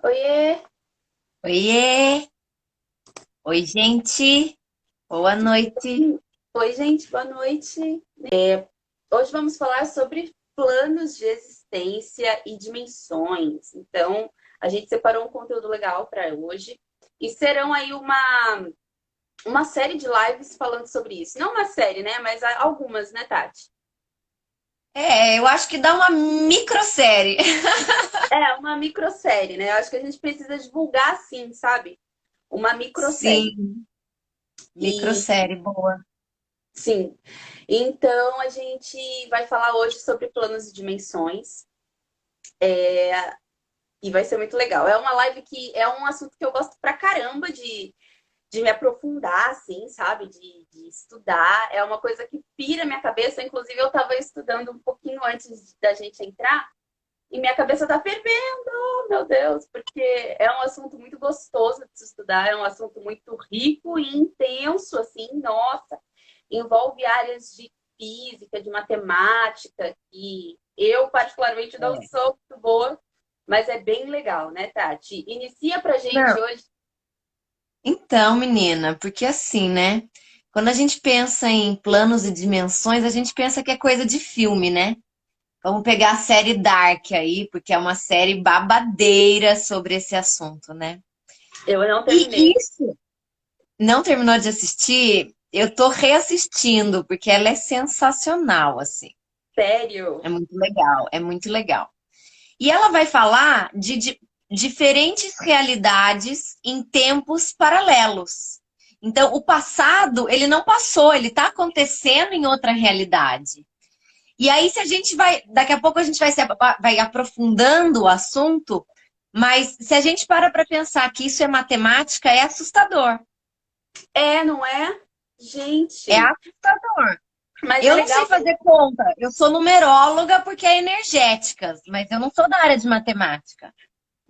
Oiê! Oiê! Oi, gente! Boa noite! Oi, gente, boa noite. Hoje vamos falar sobre planos de existência e dimensões. Então, a gente separou um conteúdo legal para hoje e serão aí uma série de lives falando sobre isso. Não uma série, né? Mas algumas, né, Tati? Eu acho que dá uma microsérie. É, uma microsérie, né? Eu acho que a gente precisa divulgar assim, sabe? Uma microsérie. Sim, E microsérie, boa. sim. Então, a gente vai falar hoje sobre planos e dimensões. E vai ser muito legal. É uma live que é um assunto que eu gosto pra caramba de me aprofundar, assim, sabe? De estudar. É uma coisa que pira minha cabeça. Inclusive, eu estava estudando um pouquinho antes da gente entrar e minha cabeça tá fervendo, oh, meu Deus, porque é um assunto muito gostoso de se estudar, é um assunto muito rico e intenso, assim, nossa. Envolve áreas de física, de matemática, que eu, particularmente, não É. sou muito boa, mas é bem legal, né, Tati? Inicia pra gente Não. hoje. Então, menina, porque assim, né? Quando a gente pensa em planos e dimensões, a gente pensa que é coisa de filme, né? Vamos pegar a série Dark aí, porque é uma série babadeira sobre esse assunto, né? Eu não E terminei. isso não terminou de assistir? Eu tô reassistindo, porque ela é sensacional, assim. Sério? É muito legal, é muito legal. E ela vai falar de diferentes realidades em tempos paralelos. Então, o passado, ele não passou, ele está acontecendo em outra realidade. E aí, se a gente vai, daqui a pouco a gente vai aprofundando o assunto, mas se a gente para pensar que isso é matemática, é assustador. É, não é? É Gente, assustador. mas é Eu não sei legal. fazer conta. Eu sou numeróloga porque é energéticas, mas eu não sou da área de matemática,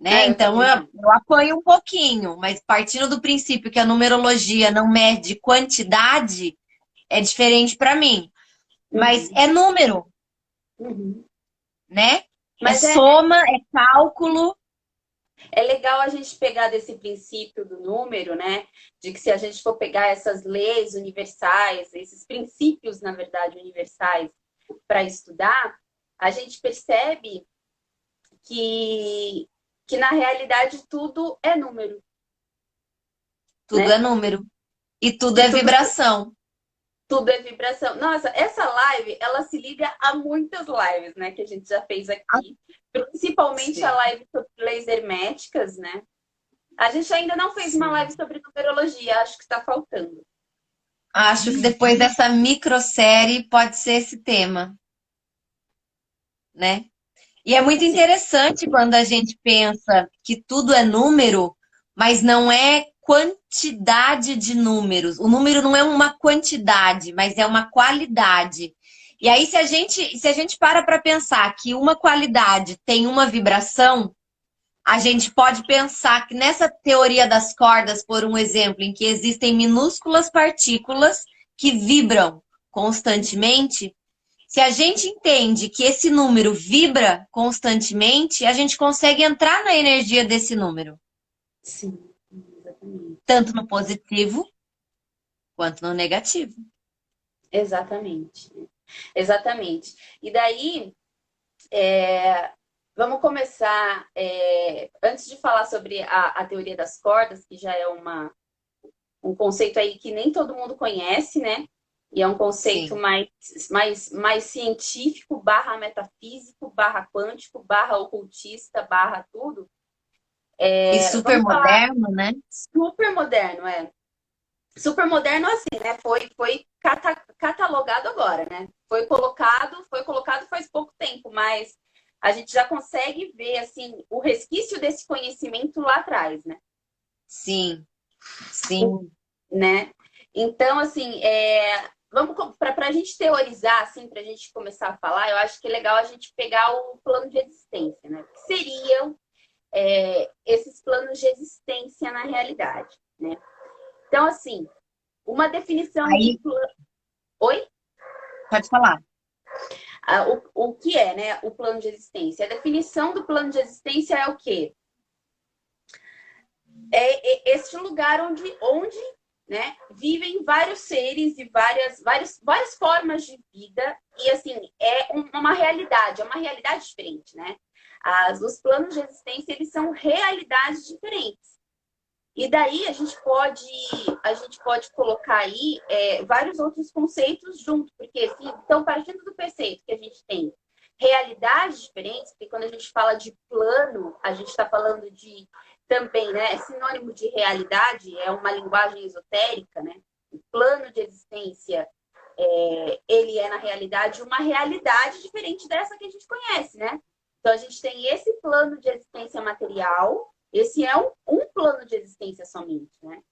né? É, eu Então também não. eu apanho um pouquinho, mas partindo do princípio que a numerologia não mede quantidade, é diferente para mim. Mas Uhum, é número, uhum. né? É Mas soma, é cálculo. é legal a gente pegar desse princípio do número, né? De que se a gente for pegar essas leis universais, esses princípios, na verdade, universais, para estudar, a gente percebe que, que na realidade tudo é número, Tudo é né? número. E tudo E é tudo, vibração. tudo é vibração. Nossa, essa live, ela se liga a muitas lives, né? Que a gente já fez Ah, aqui. Principalmente a sim. live sobre leis herméticas, né? A gente ainda não fez uma live Sim. sobre numerologia, acho que está faltando. Acho que depois dessa microsérie pode ser esse tema, né? E é muito Sim. interessante quando a gente pensa que tudo é número, mas não é quantidade de números. O número não é uma quantidade, mas é uma qualidade. E aí, se a gente para pensar que uma qualidade tem uma vibração, a gente pode pensar que nessa teoria das cordas, por um exemplo, em que existem minúsculas partículas que vibram constantemente, se a gente entende que esse número vibra constantemente, a gente consegue entrar na energia desse número, Sim, exatamente. tanto no positivo quanto no negativo. Exatamente. Exatamente. E daí, vamos começar. Antes de falar sobre a teoria das cordas, que já é um conceito aí que nem todo mundo conhece, né? E é um conceito Sim. mais científico, barra metafísico, barra quântico, barra ocultista, barra tudo. E super Vamos falar moderno, né? super moderno, é. Super moderno assim, né? Foi catalogado agora, né? Foi colocado faz pouco tempo, mas a gente já consegue ver assim o resquício desse conhecimento lá atrás, né? Sim, sim. Né? Então, assim, vamos para a gente teorizar, assim, para a gente começar a falar, eu acho que é legal a gente pegar o plano de existência, né? O que seriam esses planos de existência na realidade, né? Então, assim, uma definição de Aí, plano. Oi? pode falar. O que é, né, o plano de existência? A definição do plano de existência é o quê? é este lugar onde né, vivem vários seres e várias formas de vida. E, assim, uma realidade diferente, né? Os planos de existência, eles são realidades diferentes. E daí a gente pode colocar aí vários outros conceitos junto, porque assim, então, partindo do preceito que a gente tem realidades diferentes, porque quando a gente fala de plano, a gente está falando de também, né? É sinônimo de realidade, é uma linguagem esotérica, né? O plano de existência, ele é, na realidade, uma realidade diferente dessa que a gente conhece, né? Então, a gente tem esse plano de existência material, esse é um plano de existência somente, né?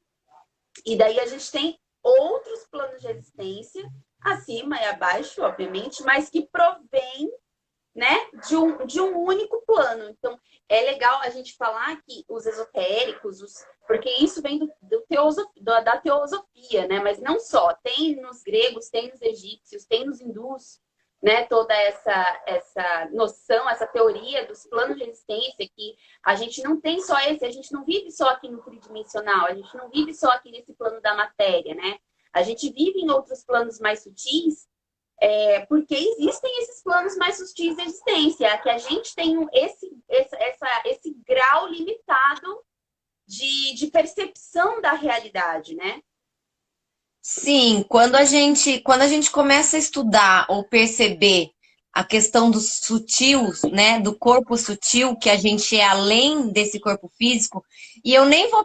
E daí a gente tem outros planos de existência, acima e abaixo, obviamente, mas que provém, né, de um único plano. Então, é legal a gente falar que os esotéricos, porque isso vem da teosofia, né? Mas não só. Tem nos gregos, tem nos egípcios, tem nos hindus, né? Toda essa noção, essa teoria dos planos de existência, que a gente não tem só esse, a gente não vive só aqui no tridimensional, a gente não vive só aqui nesse plano da matéria, né? A gente vive em outros planos mais sutis, porque existem esses planos mais sutis de existência, que a gente tem esse grau limitado de percepção da realidade, né? Sim, quando a gente começa a estudar ou perceber a questão do sutil, né, do corpo sutil, que a gente é além desse corpo físico, e eu nem vou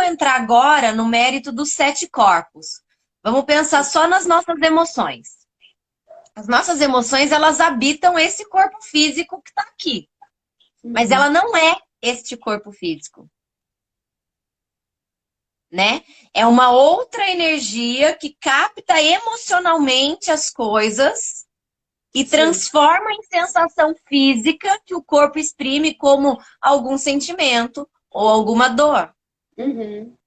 entrar agora no mérito dos 7 corpos. Vamos pensar só nas nossas emoções. As nossas emoções, elas habitam esse corpo físico que está aqui, mas ela não é este corpo físico, né? É uma outra energia que capta emocionalmente as coisas e transforma em sensação física que o corpo exprime como algum sentimento ou alguma dor. Uhum.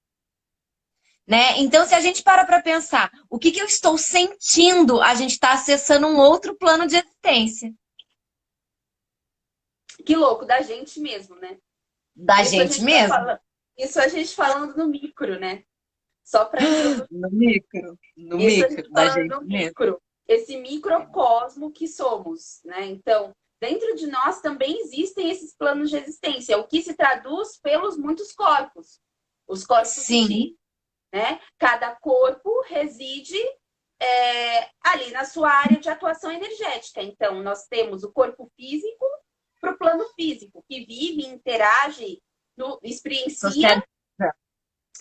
Né? Então, se a gente para pensar o que eu estou sentindo, a gente está acessando um outro plano de existência. Que louco, da gente mesmo, né? Da gente mesmo? Isso a gente falando no micro, né? Só para no micro. No isso micro, a gente da falando gente no mesmo. micro. Esse microcosmo que somos, né? Então, dentro de nós também existem esses planos de existência, o que se traduz pelos muitos corpos. Os corpos sutis, né? Cada corpo reside ali na sua área de atuação energética. Então, nós temos o corpo físico para o plano físico, que vive, interage, experiencia,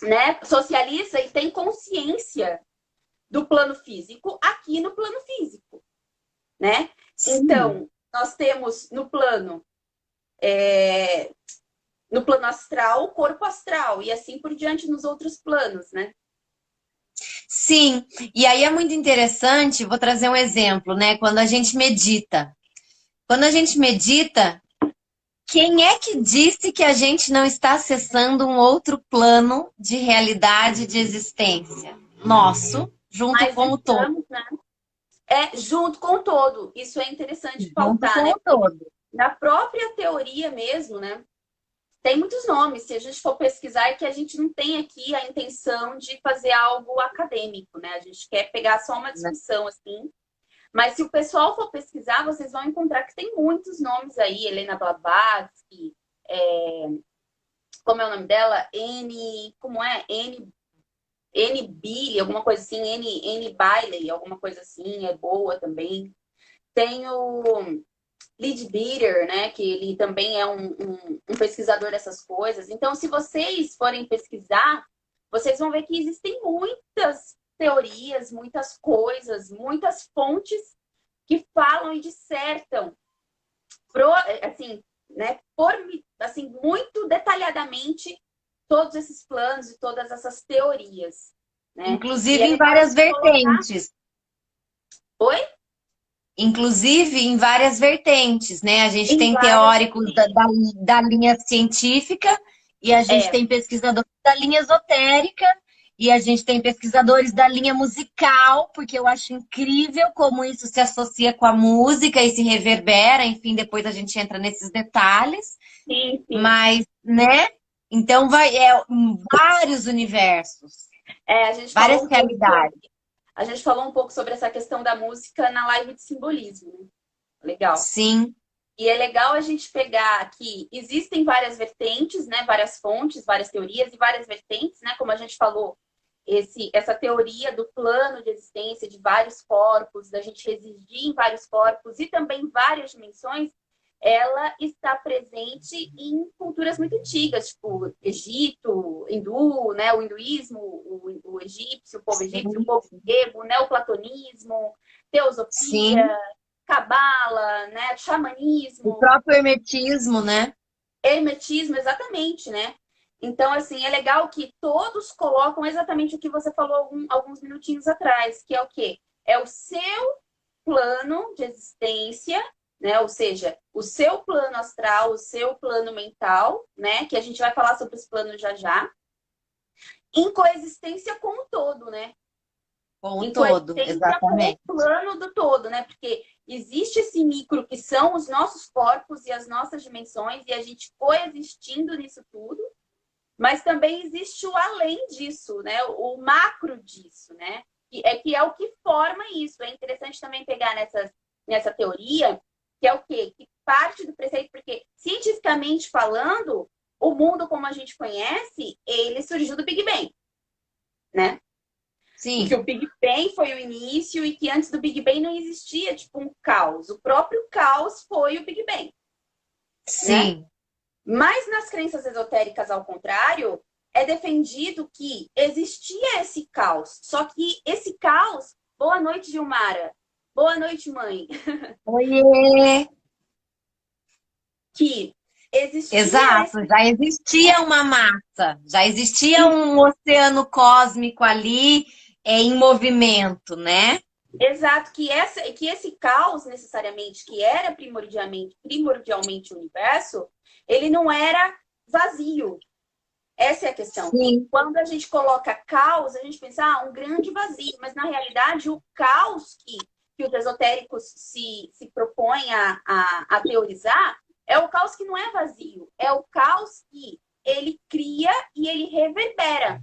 né? Socializa e tem consciência do plano físico aqui no plano físico, né? Sim. Então, nós temos no plano astral, corpo astral, e assim por diante nos outros planos, né? Sim, e aí é muito interessante, vou trazer um exemplo, né? Quando a gente medita. Quando a gente medita, quem é que disse que a gente não está acessando um outro plano de realidade de existência? Nosso, junto com o todo. Né? Junto com o todo. Isso é interessante pautar, né? O todo. Na própria teoria mesmo, né? Tem muitos nomes, se a gente for pesquisar, é que a gente não tem aqui a intenção de fazer algo acadêmico, né? A gente quer pegar só uma discussão, assim. Mas se o pessoal for pesquisar, vocês vão encontrar que tem muitos nomes aí. Helena Blavatsky, como é o nome dela? N. Billy, alguma coisa assim. N. Bailey, alguma coisa assim. É boa também. Tem o Leadbeater, né? Que ele também é um pesquisador dessas coisas. Então, se vocês forem pesquisar, vocês vão ver que existem muitas teorias, muitas coisas, muitas fontes que falam e dissertam muito detalhadamente todos esses planos e todas essas teorias, né? Inclusive em várias vertentes. Oi? Inclusive em várias vertentes, né? A gente tem teóricos da linha científica e a gente tem pesquisadores da linha esotérica e a gente tem pesquisadores da linha musical, porque eu acho incrível como isso se associa com a música e se reverbera, enfim, depois a gente entra nesses detalhes. Sim. Mas, né? Então, vários universos, A gente várias falou um pouco realidades. a gente falou um pouco sobre essa questão da música na live de simbolismo, né? Legal. Sim, E é legal a gente pegar aqui, existem várias vertentes, né? Várias fontes, várias teorias e várias vertentes, né? Como a gente falou, essa teoria do plano de existência de vários corpos, da gente residir em vários corpos e também várias dimensões, ela está presente em culturas muito antigas, tipo Egito, hindu, né? O hinduísmo, o egípcio, o povo egípcio, o sim, povo grego, o neoplatonismo, teosofia, sim. cabala, né? O Xamanismo, próprio hermetismo, né? hermetismo, exatamente, né? Então, assim, é legal que todos colocam exatamente o que você falou alguns minutinhos atrás, que é o quê? É o seu plano de existência, né? Ou seja, o seu plano astral, o seu plano mental, né? Que a gente vai falar sobre os planos já já, em coexistência com o todo, né? Com o Em todo, coexistência com o exatamente. plano do todo, né? Porque existe esse micro que são os nossos corpos e as nossas dimensões, e a gente coexistindo nisso tudo, mas também existe o além disso, né? O macro disso, né? Que é o que forma isso. É interessante também pegar nessa teoria, que é o quê? Que parte do preceito, porque cientificamente falando, o mundo como a gente conhece, ele surgiu do Big Bang, né? E que Sim, o Big Bang foi o início e que antes do Big Bang não existia, tipo, um caos. O próprio caos foi o Big Bang, né? sim. Mas nas crenças esotéricas, ao contrário, é defendido que existia esse caos. Só que esse caos... Boa noite, Gilmara. Boa noite, mãe. Oiê! Que existia esse... Exato, já existia uma massa, já existia e- um oceano cósmico ali, em movimento, né? Exato, que esse caos, necessariamente, que era primordialmente o universo, ele não era vazio. Essa é a questão. Que Sim. quando a gente coloca caos, a gente pensa, um grande vazio. Mas, na realidade, o caos que os esotéricos se propõem a teorizar é o caos que não é vazio. É o caos que ele cria e ele reverbera.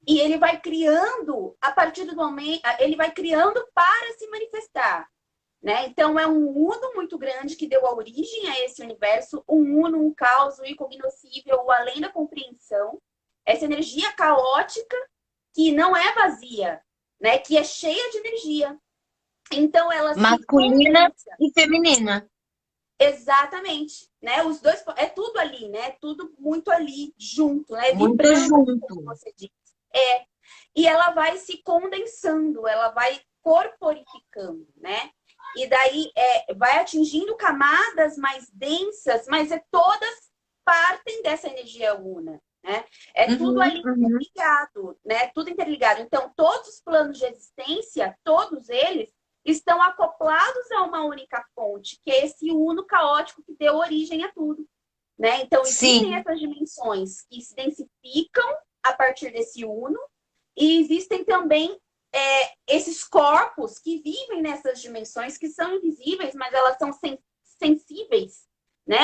E ele vai criando, a partir do momento... Ele vai criando para se manifestar. Né? Então, é um uno muito grande que deu a origem a esse universo, um uno, um caos, o incognoscível, o além da compreensão, essa energia caótica que não é vazia, né? Que é cheia de energia. Então, ela se Masculina condensa. e feminina. Exatamente, né? Os dois, é tudo ali, né? Tudo muito ali, junto, né? Muito Vibrando, como junto. você disse. E ela vai se condensando, ela vai corporificando, né? E daí vai atingindo camadas mais densas, mas todas partem dessa energia una, né? É tudo Uhum, ali uhum. interligado, né? Tudo interligado. Então, todos os planos de existência, todos eles, estão acoplados a uma única fonte, que é esse uno caótico que deu origem a tudo, né? Então, existem Sim, essas dimensões que se densificam a partir desse uno, e existem também esses corpos que vivem nessas dimensões, que são invisíveis, mas elas são sensíveis, né?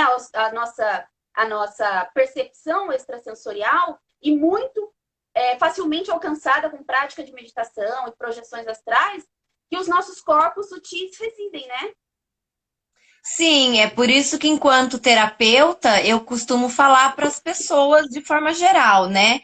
A nossa percepção extrasensorial e muito facilmente alcançada com prática de meditação e projeções astrais, que os nossos corpos sutis residem, né? sim, é por isso que enquanto terapeuta eu costumo falar para as pessoas de forma geral, né?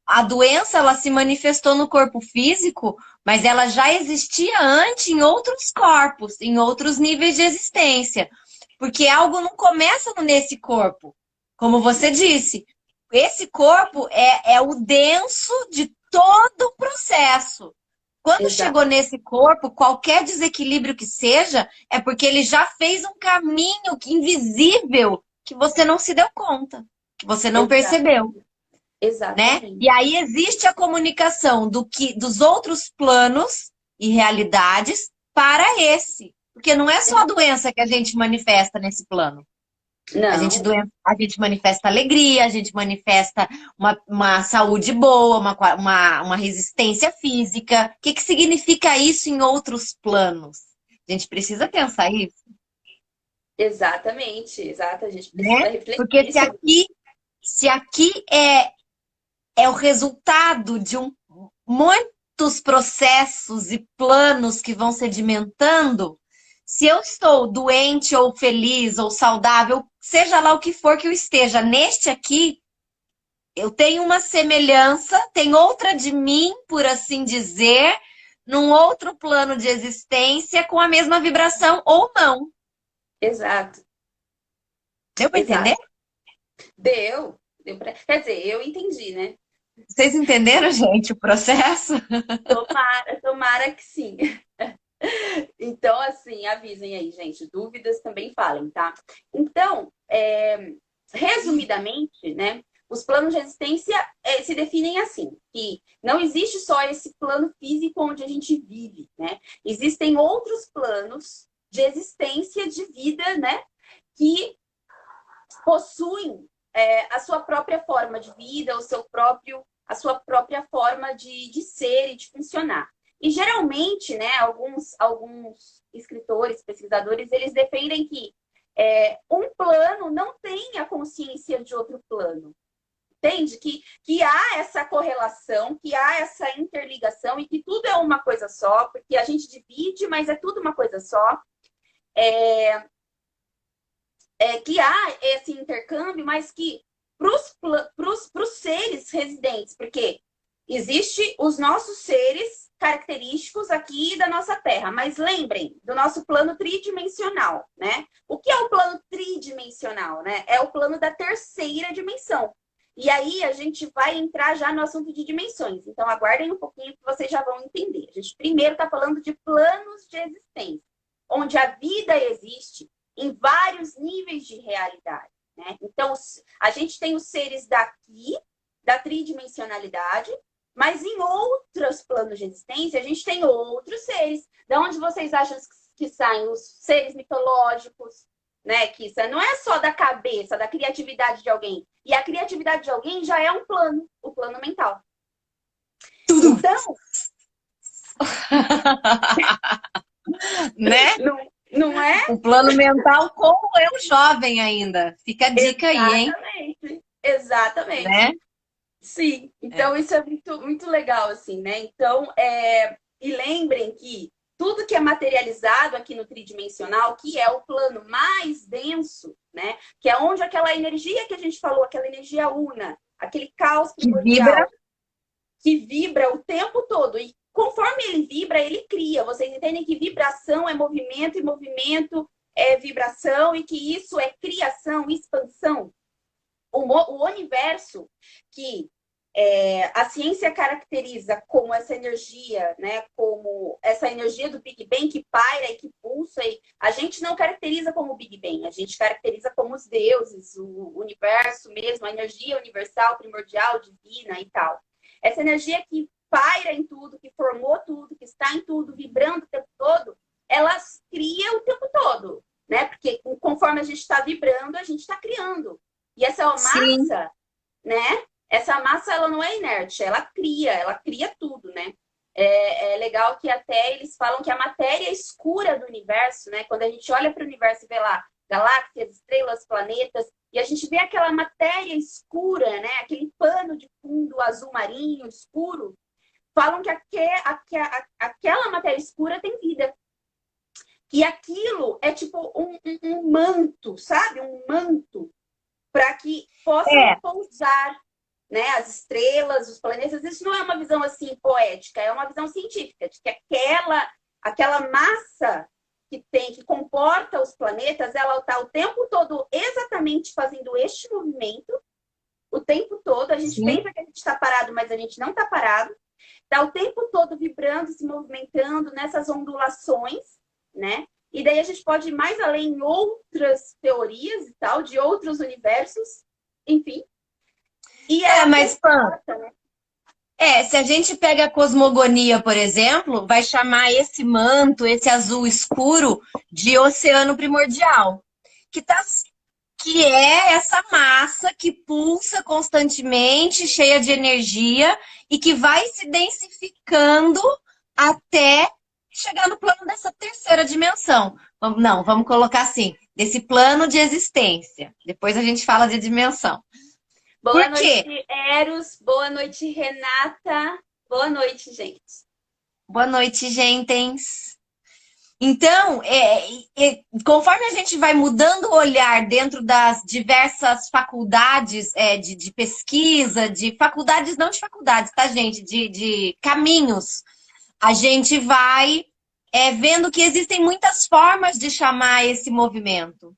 A doença ela se manifestou no corpo físico, mas ela já existia antes em outros corpos, em outros níveis de existência. Porque algo não começa nesse corpo. Como você disse, esse corpo é o denso de todo o processo. Quando Exato. chegou nesse corpo, qualquer desequilíbrio que seja, é porque ele já fez um caminho invisível que você não se deu conta, que você não Exato. percebeu, né? E Exatamente. aí existe a comunicação dos outros planos e realidades para esse, porque não é só a doença que a gente manifesta nesse plano. Não, A gente manifesta alegria, a gente manifesta uma saúde boa, uma resistência física. O que significa isso em outros planos? A gente precisa pensar isso, exatamente, exato. A gente precisa né? Porque refletir se sobre aqui, Se aqui é o resultado de muitos processos e planos que vão sedimentando, se eu estou doente ou feliz ou saudável, seja lá o que for que eu esteja, neste aqui, eu tenho uma semelhança, tem outra de mim, por assim dizer, num outro plano de existência com a mesma vibração ou não. Exato, Deu para entender? exato. Quer dizer, eu entendi, né? Vocês entenderam, gente, o processo? Tomara que sim. Então, assim, avisem aí, gente. Dúvidas também falem, tá? Então, resumidamente, né? Os planos de existência se definem assim, que não existe só esse plano físico onde a gente vive, né? Existem outros planos de existência de vida, né? Que possuem a sua própria forma de vida, a sua própria forma de ser e de funcionar. E geralmente, né, alguns escritores, pesquisadores, eles defendem que um plano não tem a consciência de outro plano. Entende? Que há essa correlação, que há essa interligação e que tudo é uma coisa só, porque a gente divide, mas é tudo uma coisa só. Que há esse intercâmbio, mas que para os seres residentes, porque existe os nossos seres característicos aqui da nossa Terra, mas lembrem do nosso plano tridimensional, né? O que é o plano tridimensional, né? É o plano da terceira dimensão. E aí a gente vai entrar já no assunto de dimensões. Então aguardem um pouquinho que vocês já vão entender. A gente primeiro está falando de planos de existência, onde a vida existe em vários níveis de realidade, né? Então, a gente tem os seres daqui, da tridimensionalidade, mas em outros planos de existência, a gente tem outros seres. Da onde vocês acham que saem os seres mitológicos, né? Que isso não é só da cabeça, da criatividade de alguém. E a criatividade de alguém já é um plano, o plano mental. Tudo. Então... né? Não é? O plano mental como eu jovem ainda. Fica a dica aí, hein? Exatamente. Né? Sim. Então, isso é muito, muito legal, assim, né? Então, e lembrem que tudo que é materializado aqui no tridimensional, que é o plano mais denso, né? Que é onde aquela energia que a gente falou, aquela energia una, aquele caos primordial, que vibra o tempo todo. E conforme ele vibra, ele cria. Vocês entendem que vibração é movimento e movimento é vibração e que isso é criação, expansão. O universo que a ciência caracteriza como essa energia, né? Como essa energia do Big Bang que paira e que pulsa. E a gente não caracteriza como o Big Bang, a gente caracteriza como os deuses, o universo mesmo, a energia universal, primordial, divina e tal. Essa energia que paira em tudo, que formou tudo, que está em tudo, vibrando o tempo todo, ela cria o tempo todo, né? Porque conforme a gente está vibrando, a gente está criando. E essa massa, né? Essa massa, ela não é inerte, ela cria tudo, né? É legal que até eles falam que a matéria escura do universo, né? Quando a gente olha para o universo e vê lá galáxias, estrelas, planetas, e a gente vê aquela matéria escura, né? Aquele pano de fundo azul marinho, escuro, falam que aquela matéria escura tem vida. Que aquilo é tipo um manto, sabe? Um manto para que possam pousar, né? As estrelas, os planetas. Isso não é uma visão assim poética, é uma visão científica, de que aquela massa que comporta os planetas, ela está o tempo todo exatamente fazendo este movimento, o tempo todo. A gente pensa que a gente está parado, mas a gente não está parado. Está o tempo todo vibrando, se movimentando nessas ondulações, né? E daí a gente pode ir mais além em outras teorias e tal, de outros universos, enfim. E mas, Pan, se a gente pega a cosmogonia, por exemplo, vai chamar esse manto, esse azul escuro, de oceano primordial, que é essa massa que pulsa constantemente, cheia de energia, e que vai se densificando até chegar no plano dessa terceira dimensão. Não, vamos colocar assim, desse plano de existência. Depois a gente fala de dimensão. Boa Por quê? noite, Eros. Boa noite, Renata. Boa noite, gente. Boa noite, gentes. Então, conforme a gente vai mudando o olhar dentro das diversas faculdades de pesquisa, de faculdades, não de faculdades, tá, gente? De caminhos, a gente vai vendo que existem muitas formas de chamar esse movimento,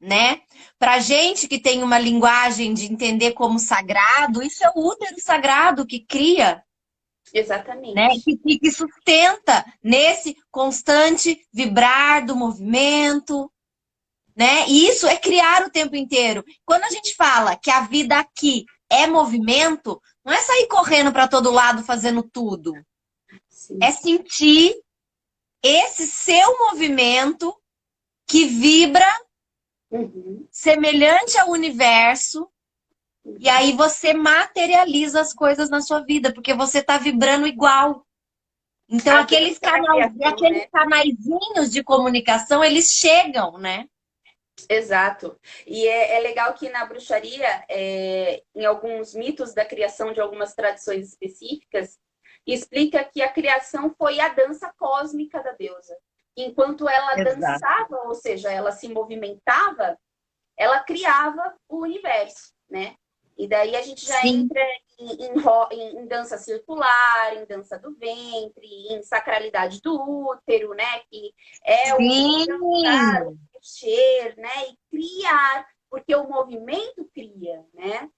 né? Pra gente que tem uma linguagem de entender como sagrado, isso é o útero sagrado que cria, né? Exatamente. Que sustenta nesse constante vibrar do movimento, né? E isso é criar o tempo inteiro. Quando a gente fala que a vida aqui é movimento, não é sair correndo para todo lado fazendo tudo. É Sim. sentir esse seu movimento que vibra Uhum. semelhante ao universo. E aí você materializa as coisas na sua vida, porque você está vibrando igual. Então, A dança da criação, aqueles né? canaizinhos de comunicação, eles chegam, né? Exato. E é legal que na bruxaria, em alguns mitos da criação de algumas tradições específicas, explica que a criação foi a dança cósmica da deusa. Enquanto ela Exato. dançava, ou seja, ela se movimentava, ela criava o universo, né? E daí a gente já Sim, entra em dança circular, em dança do ventre, em sacralidade do útero, né? Que é o dançar, o sim. mexer, né? E criar, porque o movimento cria, né?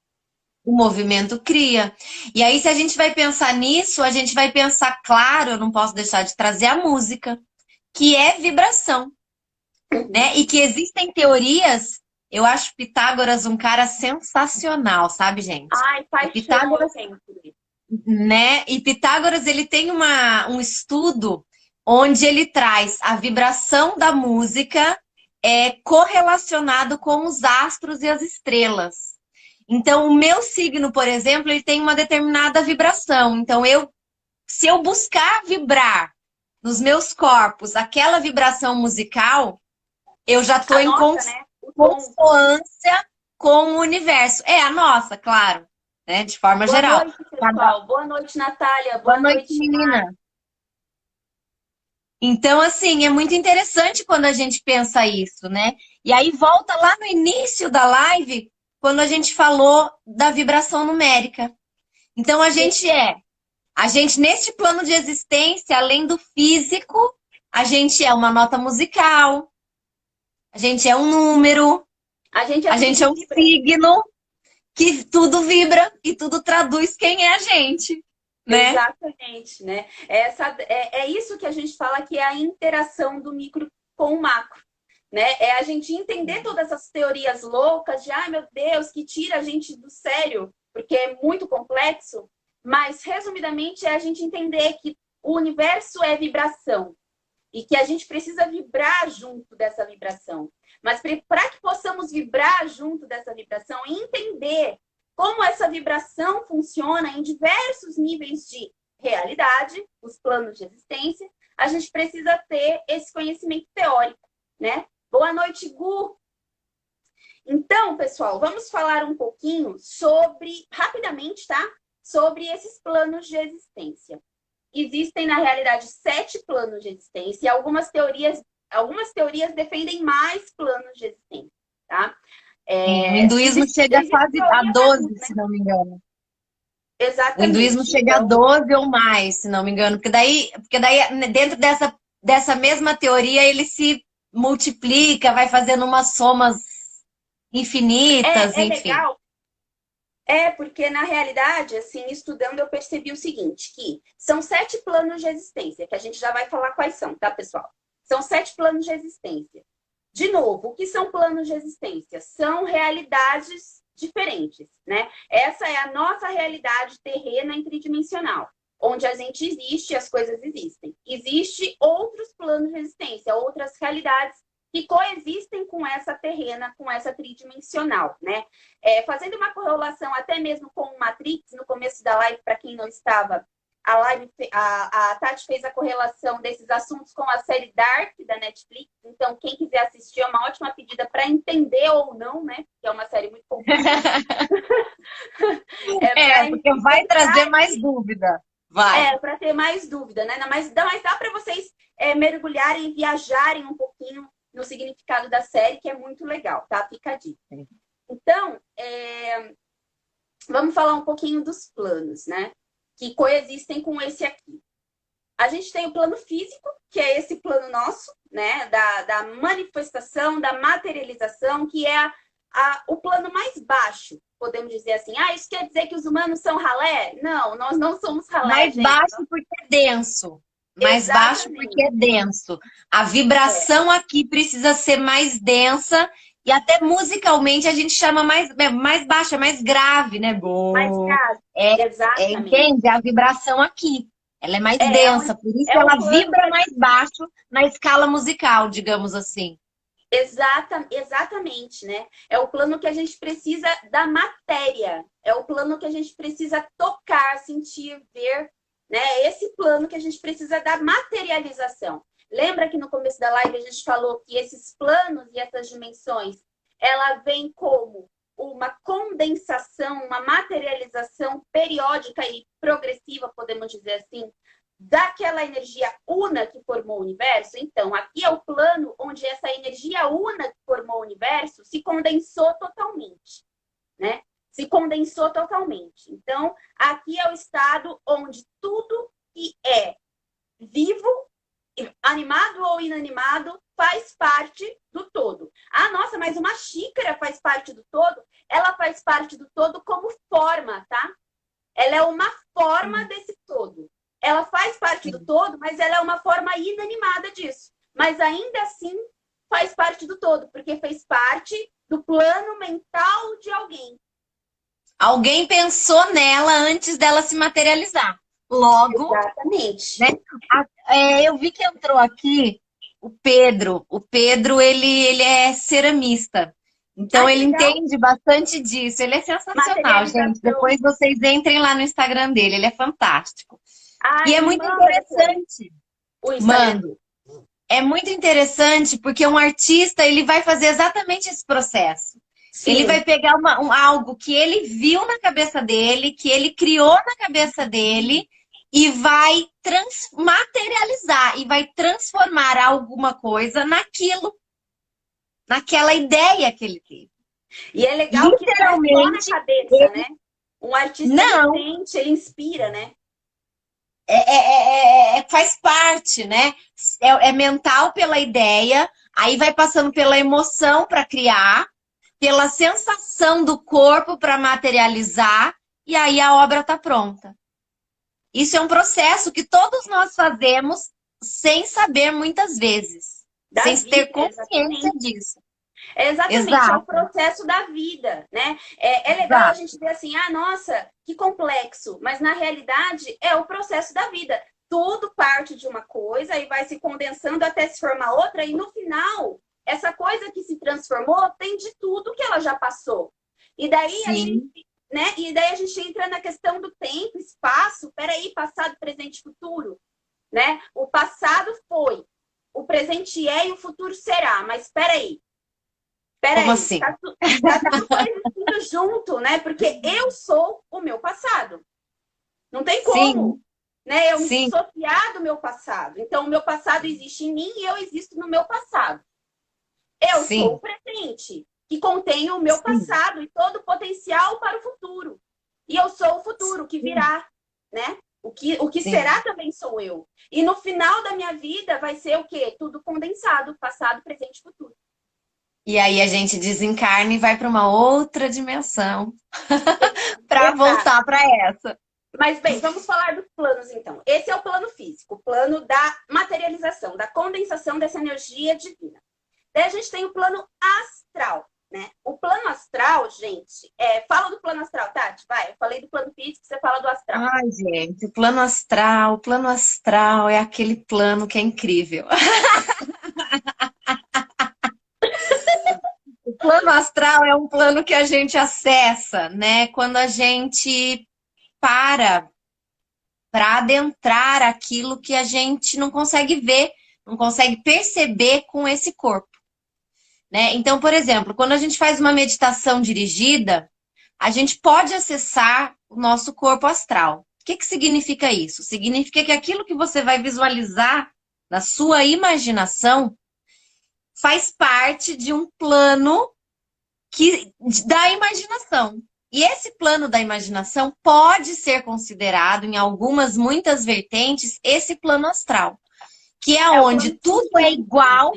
O movimento cria. E aí, se a gente vai pensar nisso, a gente vai pensar, claro, eu não posso deixar de trazer a música, que é vibração, né? E que existem teorias. Eu acho Pitágoras um cara sensacional, sabe, gente? Ai, E paixão eu Pitágoras, tenho por isso. né? E Pitágoras, ele tem um estudo onde ele traz a vibração da música correlacionado com os astros e as estrelas. Então, o meu signo, por exemplo, ele tem uma determinada vibração. Então, se eu buscar vibrar nos meus corpos aquela vibração musical, eu já estou A em nossa, né? O tom. consonância com o universo. É a nossa, claro, né? De forma Boa geral. noite, pessoal. Boa noite, Natália. Boa Boa noite, noite, menina. Então, assim, é muito interessante quando a gente pensa isso, né? E aí volta lá no início da live, quando a gente falou da vibração numérica. Então, a gente neste plano de existência, além do físico, a gente é uma nota musical, a gente é um número, a gente é a tudo gente que é um vibra. signo, que tudo vibra e tudo traduz quem é a gente, né? Exatamente, né? É isso que a gente fala que é a interação do micro com o macro, né? É a gente entender todas essas teorias loucas de, ai meu Deus, que tira a gente do sério, porque é muito complexo, mas resumidamente é a gente entender que o universo é vibração e que a gente precisa vibrar junto dessa vibração. Mas para que possamos vibrar junto dessa vibração e entender como essa vibração funciona em diversos níveis de realidade, os planos de existência, a gente precisa ter esse conhecimento teórico, né? Boa noite, Gu. Então, pessoal, vamos falar um pouquinho sobre, rapidamente, tá? Sobre esses planos de existência. Existem, na realidade, 7 planos de existência e algumas teorias defendem mais planos de existência, tá? O hinduísmo chega Existe quase a teoria para 12, tudo, né? se não me engano. O hinduísmo Exatamente. chega a Então, 12 ou mais, se não me engano. Porque daí dentro dessa mesma teoria, ele se multiplica, vai fazendo umas somas infinitas, é enfim. legal. Porque na realidade, assim, estudando, eu percebi o seguinte, que são 7 planos de existência, que a gente já vai falar quais são, tá, pessoal? São 7 planos de existência. De novo, o que são planos de existência? São realidades diferentes, né? Essa é a nossa realidade terrena e tridimensional, onde a gente existe e as coisas existem. Existem outros planos de existência, outras realidades que coexistem com essa terrena, com essa tridimensional, né? Fazendo uma correlação até mesmo com o Matrix, no começo da live, para quem não estava a Tati fez a correlação desses assuntos com a série Dark da Netflix. Então, quem quiser assistir, é uma ótima pedida para entender ou não, né? Que é uma série muito confusa. Porque vai trazer mais dúvida. Vai. Para ter mais dúvida, né? Mas dá para vocês mergulharem, viajarem um pouquinho no significado da série, que é muito legal, tá? Fica a dica. Então, vamos falar um pouquinho dos planos, né? Que coexistem com esse aqui. A gente tem o plano físico, que é esse plano nosso, né? Da manifestação, da materialização, que é o plano mais baixo, podemos dizer assim. Isso quer dizer que os humanos são ralé? Não, nós não somos ralé, mais gente. Baixo porque é denso. Mais baixo porque é denso. A vibração aqui precisa ser mais densa e até musicalmente a gente chama mais baixa, mais grave, né? Mais grave, exatamente. Entende? A vibração aqui. Ela é mais densa, por isso ela vibra mais baixo na escala musical, digamos assim. Exatamente, né? É o plano que a gente precisa da matéria. É o plano que a gente precisa tocar, sentir, ver, né? Esse plano que a gente precisa da materialização. Lembra que no começo da live a gente falou que esses planos e essas dimensões, ela vem como uma condensação, uma materialização periódica e progressiva, podemos dizer assim, daquela energia una que formou o universo? Então, aqui é o plano onde essa energia una que formou o universo se condensou totalmente, né? Se condensou totalmente. Então, aqui é o estado onde tudo que é vivo, animado ou inanimado, faz parte do todo. Nossa, mas uma xícara faz parte do todo? Ela faz parte do todo como forma, tá? Ela é uma forma desse todo. Ela faz parte do todo, mas ela é uma forma inanimada disso. Mas ainda assim faz parte do todo, porque fez parte do plano mental de alguém. Alguém pensou nela antes dela se materializar. Logo, exatamente. Né? Eu vi que entrou aqui o Pedro. O Pedro, ele é ceramista. Então, ele entende bastante disso. Ele é sensacional, gente. Depois vocês entrem lá no Instagram dele. Ele é fantástico. E é muito interessante. Mando. É muito interessante porque um artista, ele vai fazer exatamente esse processo. Sim. Ele vai pegar algo que ele viu na cabeça dele, que ele criou na cabeça dele e vai materializar e vai transformar alguma coisa naquilo, naquela ideia que ele teve. E é legal que não é só na cabeça, né? Um artista sente, ele inspira, né? Faz parte, né? É mental pela ideia, aí vai passando pela emoção para criar, pela sensação do corpo para materializar, e aí a obra está pronta. Isso é um processo que todos nós fazemos sem saber muitas vezes, sem ter consciência disso. Exatamente, é o processo da vida, né? É legal a gente ver assim, nossa, que complexo, mas na realidade é o processo da vida. Tudo parte de uma coisa e vai se condensando até se formar outra, e no final, essa coisa que se transformou tem de tudo que ela já passou. E daí a gente, né? E daí a gente entra na questão do tempo, espaço, peraí, passado, presente e futuro, né? O passado foi, o presente é e o futuro será, mas peraí. Como assim? Tá tudo coexistindo junto, né? Porque eu sou o meu passado. Não tem como. Né? Eu me dissociar do meu passado. Então, o meu passado existe em mim e eu existo no meu passado. Eu sou o presente, que contém o meu passado e todo o potencial para o futuro. E eu sou o futuro, que virá, né? O que será também sou eu. E no final da minha vida vai ser o quê? Tudo condensado, passado, presente e futuro. E aí a gente desencarna e vai para uma outra dimensão para voltar para essa. Mas bem, vamos falar dos planos então. Esse é o plano físico, o plano da materialização, da condensação dessa energia divina. Daí a gente tem o plano astral, né? O plano astral, gente, fala do plano astral, Tati, vai. Eu falei do plano físico, você fala do astral. Ai, gente, o plano astral é aquele plano que é incrível. O plano astral é um plano que a gente acessa, né? Quando a gente para para adentrar aquilo que a gente não consegue ver, não consegue perceber com esse corpo, né? Então, por exemplo, quando a gente faz uma meditação dirigida, a gente pode acessar o nosso corpo astral. O que que significa isso? Significa que aquilo que você vai visualizar na sua imaginação faz parte de um plano da imaginação. E esse plano da imaginação pode ser considerado, em algumas, muitas vertentes, esse plano astral, que é É o onde plano tudo é consciente, igual,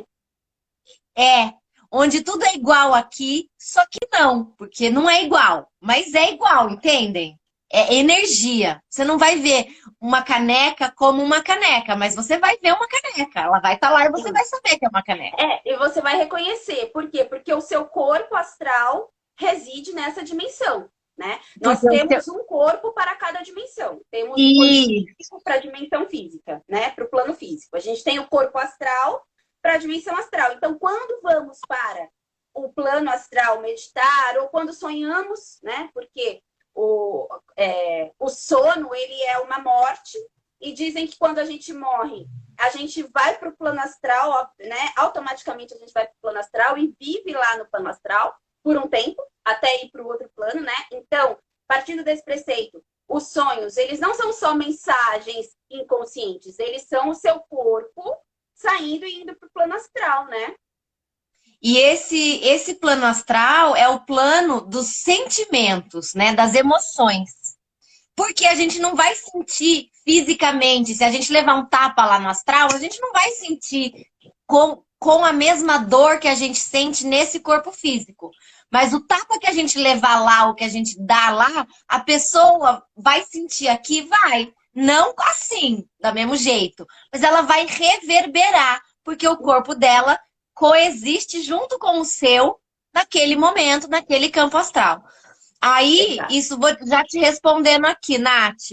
né? onde tudo é igual aqui, só que não, porque não é igual, mas é igual, entendem? É energia. Você não vai ver uma caneca como uma caneca, mas você vai ver uma caneca. Ela vai estar lá e você Sim. vai saber que é uma caneca. E você vai reconhecer. Por quê? Porque o seu corpo astral reside nessa dimensão, né? Nós Porque o seu... temos um corpo para cada dimensão. Temos o corpo E físico para a dimensão física, né? Para o plano físico. A gente tem o corpo astral para a dimensão astral. Então, quando vamos para o plano astral meditar, ou quando sonhamos, né? Porque o sono, ele é uma morte, e dizem que quando a gente morre, a gente vai para o plano astral, né? Automaticamente a gente vai para o plano astral e vive lá no plano astral por um tempo, até ir para o outro plano, né? Então, partindo desse preceito, os sonhos, eles não são só mensagens inconscientes, eles são o seu corpo saindo e indo para o plano astral, né? E esse plano astral é o plano dos sentimentos, né? Das emoções. Porque a gente não vai sentir fisicamente. Se a gente levar um tapa lá no astral, a gente não vai sentir com a mesma dor que a gente sente nesse corpo físico. Mas o tapa que a gente levar lá, o que a gente dá lá, a pessoa vai sentir aqui, vai. Não assim, do mesmo jeito. Mas ela vai reverberar, porque o corpo dela coexiste junto com o seu naquele momento, naquele campo astral. Aí, Exato. isso vou já te respondendo aqui, Nath.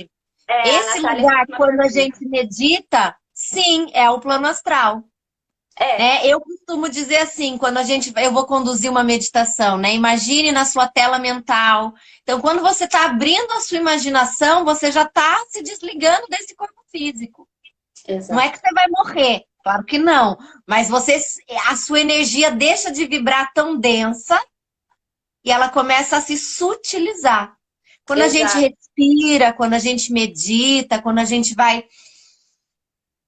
A Esse Natália fez lugar, uma quando a pergunta. gente medita, sim, é o plano astral. É, Né? Eu costumo dizer assim, quando eu vou conduzir uma meditação, né? Imagine na sua tela mental. Então, quando você está abrindo a sua imaginação, você já está se desligando desse corpo físico. Não é exato. que você vai morrer, claro que não. Mas a sua energia deixa de vibrar tão densa e ela começa a se sutilizar. Quando a gente Exato. respira, quando a gente medita, quando a gente vai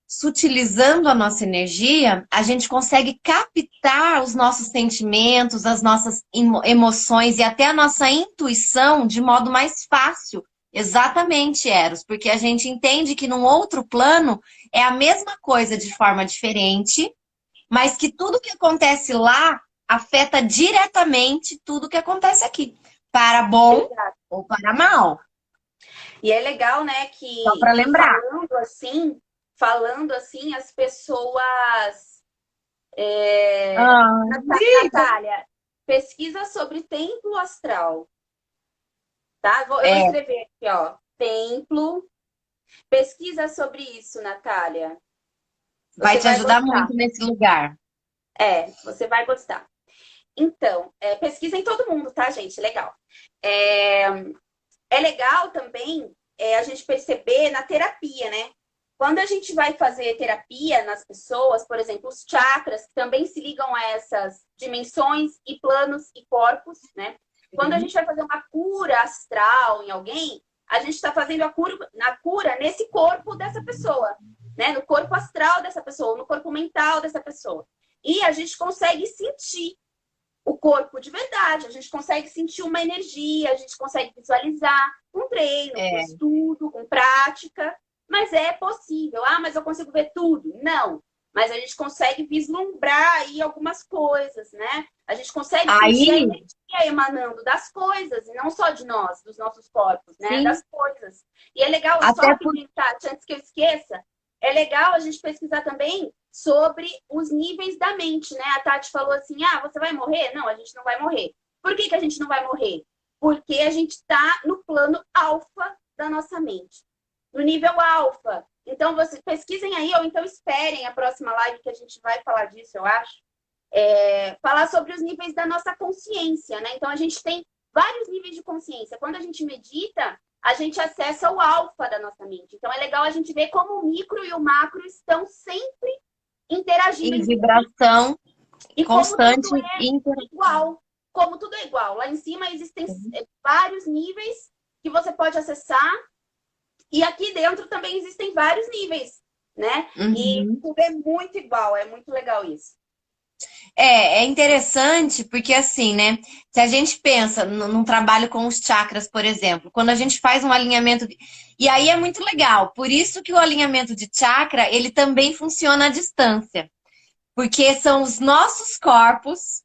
sutilizando a nossa energia, a gente consegue captar os nossos sentimentos, as nossas emoções e até a nossa intuição de modo mais fácil. Exatamente, Eros, porque a gente entende que num outro plano é a mesma coisa de forma diferente, mas que tudo que acontece lá afeta diretamente tudo que acontece aqui, para bom Exato. ou para mal. E é legal, né, Só para que lembrar. falando assim, as pessoas. É... Ah, diga. Natália, pesquisa sobre templo astral, tá? Eu vou É, escrever aqui, ó. Templo. Pesquisa sobre isso, Natália. vai Você te vai ajudar gostar. muito nesse lugar. Você vai gostar. Então, pesquisa em todo mundo, tá, gente? Legal. É, é legal também a gente perceber na terapia, né? Quando a gente vai fazer terapia nas pessoas, por exemplo, os chakras, que também se ligam a essas dimensões e planos e corpos, né? Quando a gente vai fazer uma cura astral em alguém, a gente está fazendo a cura nesse corpo dessa pessoa, né? No corpo astral dessa pessoa, no corpo mental dessa pessoa. E a gente consegue sentir o corpo de verdade, a gente consegue sentir uma energia, a gente consegue visualizar com treino, com É. estudo, com prática, mas é possível. Ah, mas eu consigo ver tudo? Não. Mas a gente consegue vislumbrar aí algumas coisas, né? A gente consegue sentir a Aí, energia emanando das coisas, e não só de nós, dos nossos corpos, né? sim, Das coisas. E é legal, só até por... rapidinho, Tati, antes que eu esqueça, é legal a gente pesquisar também sobre os níveis da mente, né? A Tati falou assim, ah, você vai morrer? Não, a gente não vai morrer. Por que a gente não vai morrer? Porque a gente está no plano alfa da nossa mente. No nível alfa. Então, vocês pesquisem aí, ou então esperem a próxima live que a gente vai falar disso, eu acho. Falar sobre os níveis da nossa consciência, né? Então, a gente tem vários níveis de consciência. Quando a gente medita, a gente acessa o alfa da nossa mente. Então é legal a gente ver como o micro e o macro estão sempre interagindo Em entre si. vibração E como constante tudo é e igual. Como tudo é igual. Lá em cima existem vários níveis que você pode acessar. E aqui dentro também existem vários níveis, né? E uhum. tudo é muito igual. É muito legal isso. É interessante porque assim, né? Se a gente pensa num trabalho com os chakras, por exemplo, quando a gente faz um alinhamento, e aí é muito legal. Por isso que o alinhamento de chakra, ele também funciona à distância, porque são os nossos corpos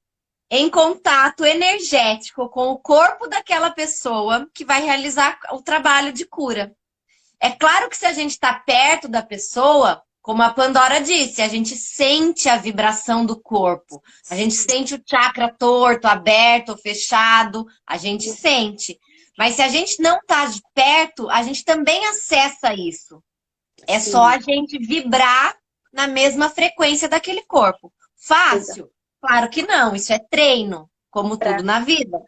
em contato energético com o corpo daquela pessoa que vai realizar o trabalho de cura. É claro que se a gente está perto da pessoa, como a Pandora disse, a gente sente a vibração do corpo, a gente sente o chakra torto, aberto, fechado, a gente sente. Mas se a gente não está de perto, a gente também acessa isso. É só Sim, a gente vibrar na mesma frequência daquele corpo. exato. Fácil? Claro que não, isso é treino, como tudo na vida,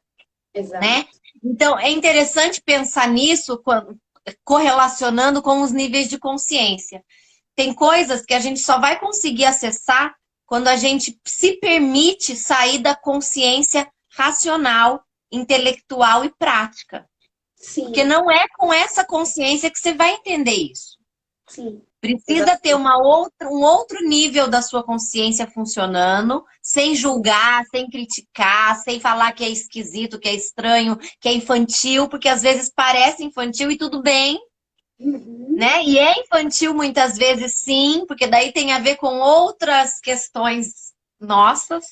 Exato. né? Então, é interessante pensar nisso correlacionando com os níveis de consciência. Tem coisas que a gente só vai conseguir acessar quando a gente se permite sair da consciência racional, intelectual e prática. Porque Sim, não é com essa consciência que você vai entender isso. sim. Precisa ter Exatamente. um outro nível da sua consciência funcionando, sem julgar, sem criticar, sem falar que é esquisito, que é estranho, que é infantil, porque às vezes parece infantil e tudo bem, Uhum. né? E é infantil muitas vezes, sim, porque daí tem a ver com outras questões nossas,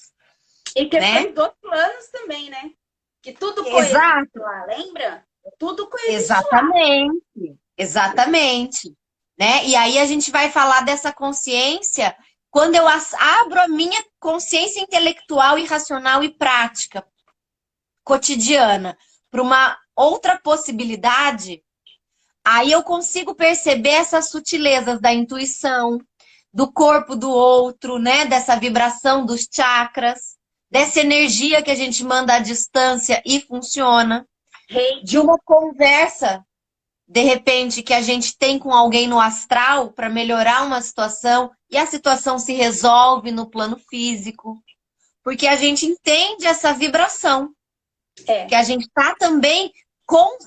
E né? questões dos planos também, né? Que tudo coexiste Exato, lá, lembra? Tudo coexiste lá. exatamente, exatamente, né? E aí a gente vai falar dessa consciência quando eu abro a minha consciência intelectual e racional e prática cotidiana para uma outra possibilidade. Aí eu consigo perceber essas sutilezas da intuição, do corpo do outro, né? Dessa vibração dos chakras, dessa energia que a gente manda à distância e funciona, de Reiki. uma conversa, de repente, que a gente tem com alguém no astral para melhorar uma situação e a situação se resolve no plano físico, porque a gente entende essa vibração, que É, a gente está também com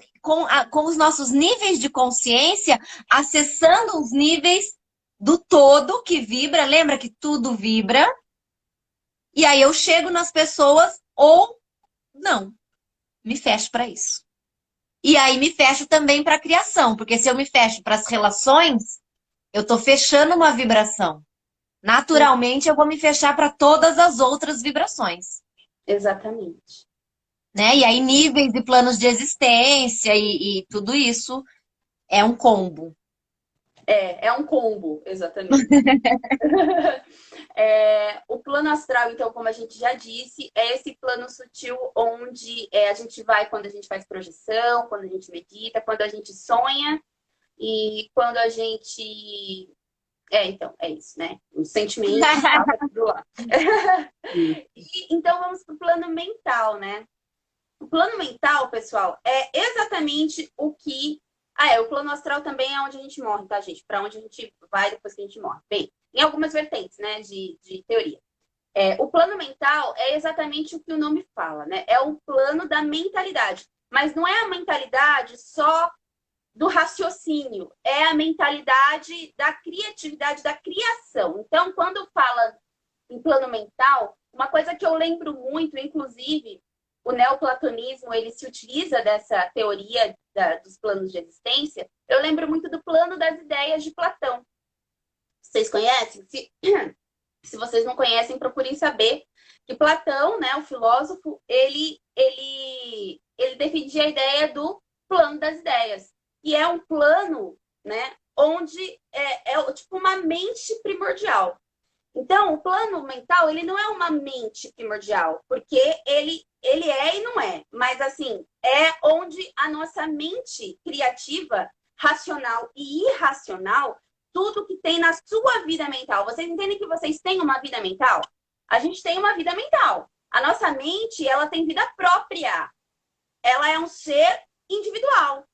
os nossos níveis de consciência, acessando os níveis do todo que vibra. Lembra que tudo vibra? E aí eu chego nas pessoas ou não, me fecho para isso. E aí me fecho também para a criação, porque se eu me fecho para as relações, eu estou fechando uma vibração. Naturalmente, eu vou me fechar para todas as outras vibrações. exatamente. Né? E aí, níveis e planos de existência e tudo isso é um combo. É um combo, exatamente. O plano astral, então, como a gente já disse, é esse plano sutil onde a gente vai quando a gente faz projeção, quando a gente medita, quando a gente sonha e quando a gente. Então, é isso, né? Os sentimentos, tá tudo lá. Então, vamos para o plano mental, né? O plano mental, pessoal, é exatamente o que. O plano astral também é onde a gente morre, tá, gente? Para onde a gente vai depois que a gente morre. Bem, em algumas vertentes, né, de teoria. O plano mental é exatamente o que o nome fala, né? É o plano da mentalidade. Mas não é a mentalidade só do raciocínio, é a mentalidade da criatividade, da criação. Então, quando fala em plano mental, uma coisa que eu lembro muito, inclusive, o neoplatonismo, ele se utiliza dessa teoria dos planos de existência. Eu lembro muito do plano das ideias de Platão. Vocês conhecem? Se vocês não conhecem, procurem saber que Platão, né, o filósofo, ele defendia a ideia do plano das ideias. E é um plano, né, onde é tipo uma mente primordial. Então, o plano mental, ele não é uma mente primordial, porque ele é e não é. Mas, assim, é onde a nossa mente criativa, racional e irracional, tudo que tem na sua vida mental. Vocês entendem que vocês têm uma vida mental? A gente tem uma vida mental. A nossa mente, ela tem vida própria. Ela é um ser individual.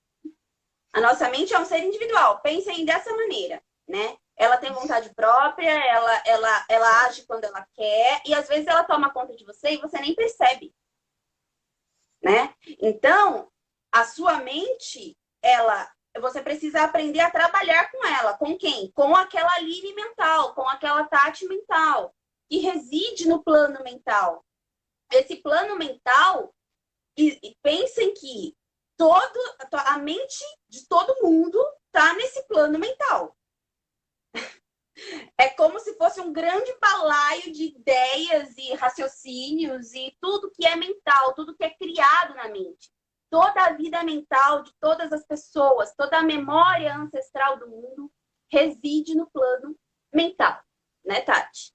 A nossa mente é um ser individual. Pensem dessa maneira, né? Ela tem vontade própria, ela age quando ela quer, e às vezes ela toma conta de você e você nem percebe, né? Então, a sua mente, você precisa aprender a trabalhar com ela. Com quem? Com aquela Aline mental, com aquela Tati mental, que reside no plano mental. Esse plano mental, e pensem que a mente de todo mundo está nesse plano mental. É como se fosse um grande balaio de ideias e raciocínios e tudo que é mental, tudo que é criado na mente. Toda a vida mental de todas as pessoas, toda a memória ancestral do mundo reside no plano mental, né, Tati?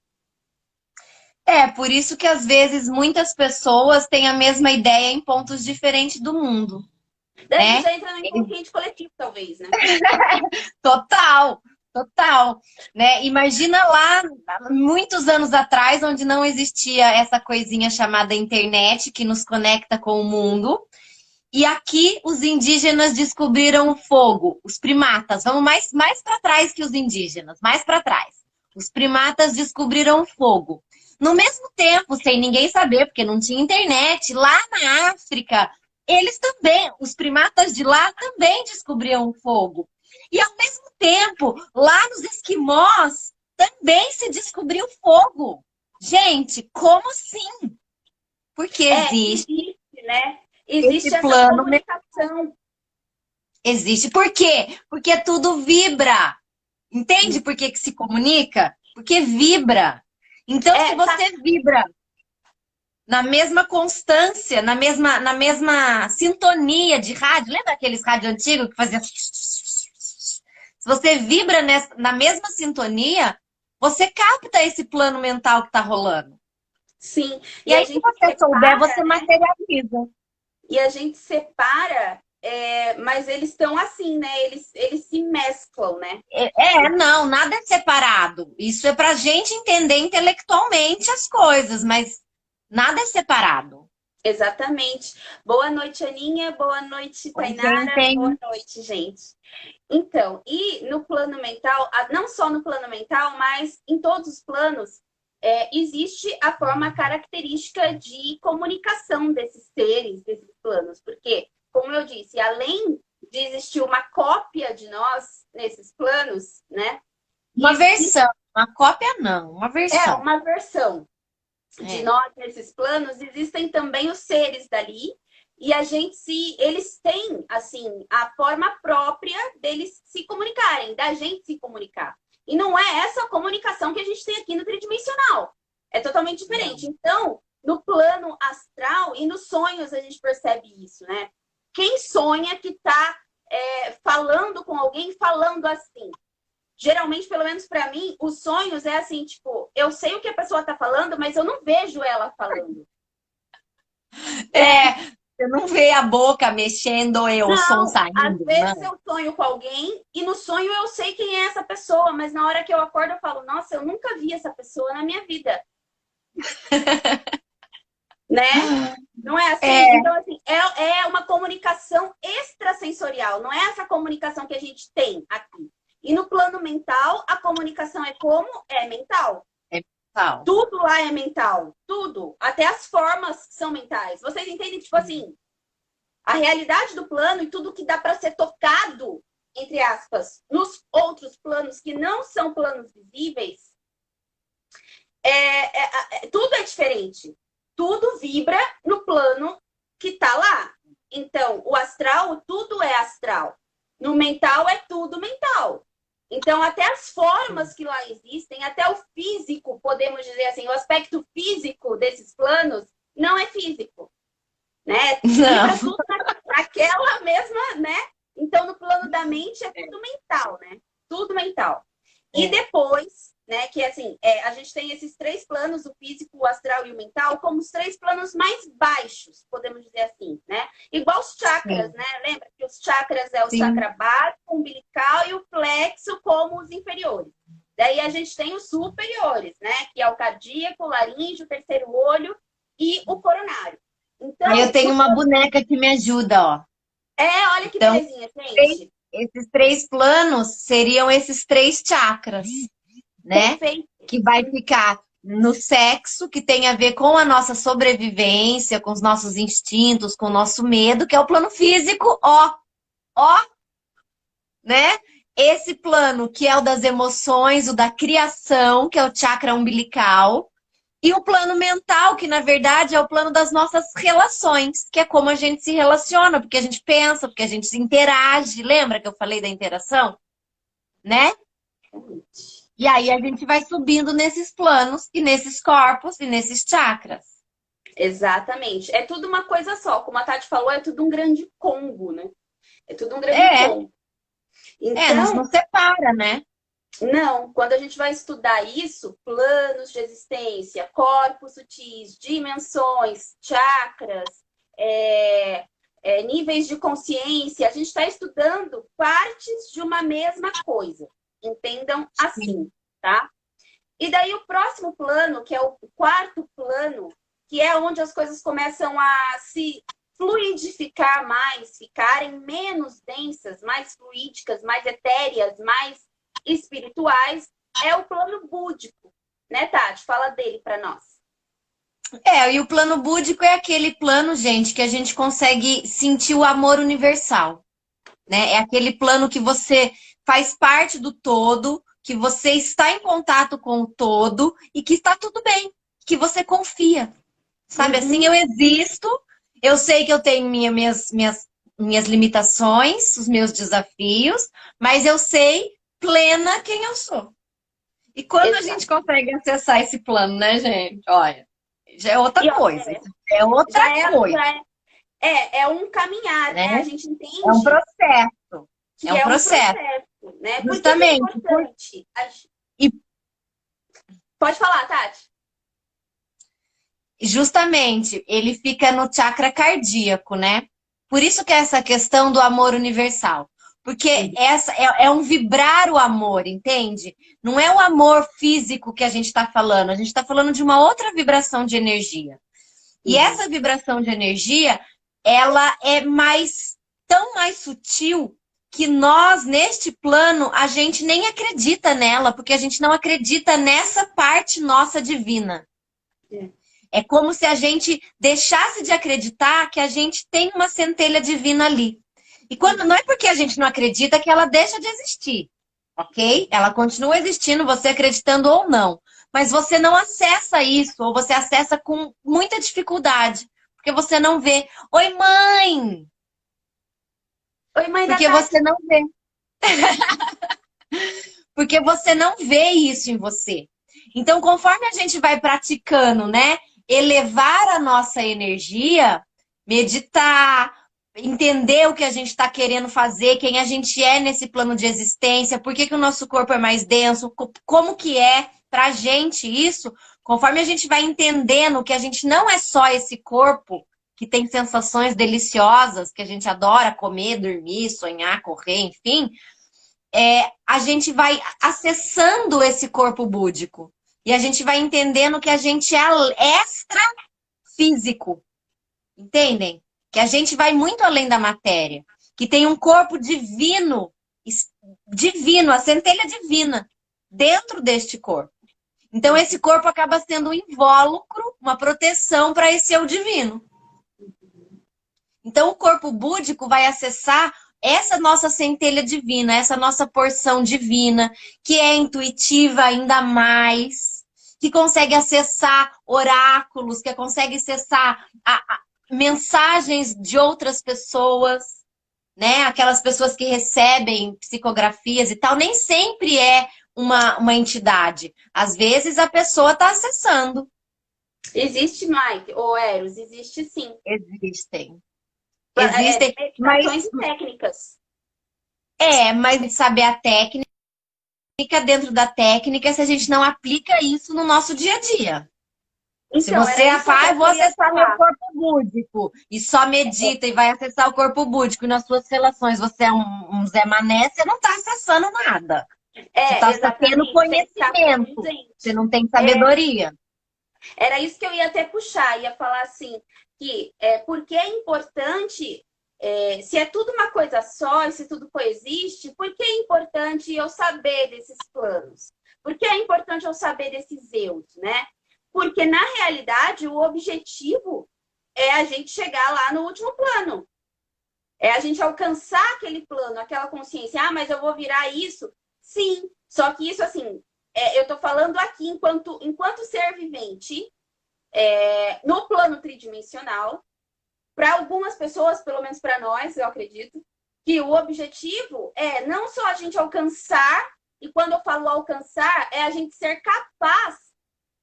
É, por isso que às vezes muitas pessoas têm a mesma ideia em pontos diferentes do mundo, Daí a gente né? já entra no inconsciente coletivo, talvez, né? Total, total, né? Imagina lá, muitos anos atrás, onde não existia essa coisinha chamada internet que nos conecta com o mundo. E aqui os indígenas descobriram o fogo, os primatas. Vamos mais para trás que os indígenas, mais para trás. Os primatas descobriram o fogo. No mesmo tempo, sem ninguém saber, porque não tinha internet, lá na África, eles também, os primatas de lá também descobriam o fogo. E ao mesmo tempo, lá nos esquimós, também se descobriu fogo. Gente, como assim? Porque existe né? esse Existe essa plano. comunicação. Existe. Por quê? Porque tudo vibra. Entende por que se comunica? Porque vibra. Então, se você vibra na mesma constância, na mesma sintonia de rádio, lembra aqueles rádios antigos que faziam... Se você vibra na mesma sintonia, você capta esse plano mental que está rolando. Sim. E aí, se você souber, você materializa. E a gente separa, mas eles estão assim, né? Eles se mesclam, né? Não, nada é separado. Isso é pra gente entender intelectualmente as coisas, mas nada é separado. Exatamente. Boa noite, Aninha. Boa noite, Tainara. Gente, boa noite, gente. Então, e no plano mental, não só no plano mental, mas em todos os planos, existe a forma característica de comunicação desses seres, desses planos. Porque, como eu disse, além de existir uma cópia de nós nesses planos, né? Uma versão, uma cópia não, uma versão. Uma versão de nós nesses planos, existem também os seres dali, e eles têm, assim, a forma própria deles se comunicarem, da gente se comunicar. E não é essa comunicação que a gente tem aqui no tridimensional. É totalmente diferente. Não. Então, no plano astral e nos sonhos a gente percebe isso, né? Quem sonha que está falando com alguém, falando assim? Geralmente, pelo menos para mim, os sonhos é assim, tipo, eu sei o que a pessoa tá falando, mas eu não vejo ela falando. Você não vê a boca mexendo e o som saindo. Às vezes eu sonho com alguém e no sonho eu sei quem é essa pessoa, mas na hora que eu acordo eu falo, nossa, eu nunca vi essa pessoa na minha vida. Né? Não é assim? Então, assim, é uma comunicação extrasensorial, não é essa comunicação que a gente tem aqui. E no plano mental, a comunicação é como? É mental. É mental. Tudo lá é mental. Tudo. Até as formas são mentais. Vocês entendem? Tipo assim, a realidade do plano e tudo que dá para ser tocado, entre aspas, nos outros planos que não são planos visíveis, tudo é diferente. Tudo vibra no plano que tá lá. Então, o astral, tudo é astral. No mental, é tudo mental. Então, até as formas que lá existem, até o físico, podemos dizer assim, o aspecto físico desses planos não é físico, né? Não. Tudo naquela mesma, né? Então, no plano da mente é tudo mental, né? Tudo mental. E depois, né, que assim, a gente tem esses três planos, o físico, o astral e o mental, como os três planos mais baixos, podemos dizer assim, né? Igual os chakras, né? Lembra que os chakras é o chakra básico, umbilical e o plexo como os inferiores. Daí a gente tem os superiores, né? Que é o cardíaco, o laríngeo, o terceiro olho e o coronário. Então, aí eu tenho uma boneca que me ajuda, ó. olha que belezinha, gente. esses 3 planos seriam esses 3 chakras, né? Perfeito. Que vai ficar no sexo, que tem a ver com a nossa sobrevivência, com os nossos instintos, com o nosso medo, que é o plano físico, ó, né? Esse plano que é o das emoções, o da criação, que é o chakra umbilical, e o plano mental, que na verdade é o plano das nossas relações, que é como a gente se relaciona, porque a gente pensa, porque a gente se interage. Lembra que eu falei da interação? Né? E aí a gente vai subindo nesses planos e nesses corpos e nesses chakras. Exatamente. É tudo uma coisa só. Como a Tati falou, é tudo um grande combo, né? É tudo um grande É, combo. não Então, separa, né? não, quando a gente vai estudar isso, planos de existência, corpos sutis, dimensões, chakras, níveis de consciência, a gente está estudando partes de uma mesma coisa. Entendam assim, tá? E daí o próximo plano, que é o quarto plano, que é onde as coisas começam a se fluidificar mais, ficarem menos densas, mais fluídicas, mais etéreas, mais espirituais, é o plano búdico, né, Tati? Fala dele para nós. E o plano búdico é aquele plano, gente, que a gente consegue sentir o amor universal, né? É aquele plano que você faz parte do todo, que você está em contato com o todo e que está tudo bem, que você confia. Sabe assim, eu existo, eu sei que eu tenho minhas limitações, os meus desafios, mas eu sei plena quem eu sou. E quando Exato. a gente consegue acessar esse plano, né, gente? Olha, já é outra coisa. É outra coisa. É um caminhar, né? Né? A gente entende É um processo. que É um processo. né? Por que é Justamente. importante? E Pode falar, Tati. justamente, ele fica no chakra cardíaco, né? Por isso que é essa questão do amor universal. Porque essa é um vibrar o amor, entende? Não é o amor físico que a gente está falando. A gente está falando de uma outra vibração de energia. E essa vibração de energia, ela é tão mais sutil que nós, neste plano, a gente nem acredita nela, porque a gente não acredita nessa parte nossa divina. É como se a gente deixasse de acreditar que a gente tem uma centelha divina ali. E quando não é porque a gente não acredita que ela deixa de existir, ok? Ela continua existindo, você acreditando ou não. Mas você não acessa isso, ou você acessa com muita dificuldade, porque você não vê. Oi, mãe! Oi, mãe da Porque Tati. você não vê. Porque você não vê isso em você. Então, conforme a gente vai praticando, né? Elevar a nossa energia, meditar, entender o que a gente está querendo fazer, quem a gente é nesse plano de existência, por que o nosso corpo é mais denso, como que é pra gente isso, conforme a gente vai entendendo que a gente não é só esse corpo que tem sensações deliciosas, que a gente adora comer, dormir, sonhar, correr, enfim, a gente vai acessando esse corpo búdico. E a gente vai entendendo que a gente é extrafísico. Entendem? Que a gente vai muito além da matéria. Que tem um corpo divino, a centelha divina, dentro deste corpo. Então, esse corpo acaba sendo um invólucro, uma proteção para esse eu divino. Então, o corpo búdico vai acessar essa nossa centelha divina, essa nossa porção divina, que é intuitiva ainda mais, que consegue acessar oráculos, que consegue acessar mensagens de outras pessoas, né? Aquelas pessoas que recebem psicografias e tal, nem sempre é uma entidade. Às vezes a pessoa está acessando. Existe, Mike, ou Eros, existe sim. Existem. Existem, meditações técnicas. Mas saber a técnica dentro da técnica se a gente não aplica isso no nosso dia a dia. Então, se você vou acessar meu corpo búdico e só medita e vai acessar o corpo búdico e nas suas relações você é um Zé Mané, você não está acessando nada. Você está tendo conhecimento, você não tem sabedoria. Era isso que eu ia até puxar, ia falar assim, que porque é importante se é tudo uma coisa só, e se tudo coexiste, por que é importante eu saber desses planos? Por que é importante eu saber desses eus, né? Porque, na realidade, o objetivo é a gente chegar lá no último plano. É a gente alcançar aquele plano, aquela consciência. Ah, mas eu vou virar isso? Sim. Só que isso, assim, eu estou falando aqui enquanto ser vivente, no plano tridimensional. Para algumas pessoas, pelo menos para nós, eu acredito, que o objetivo é não só a gente alcançar, e quando eu falo alcançar, é a gente ser capaz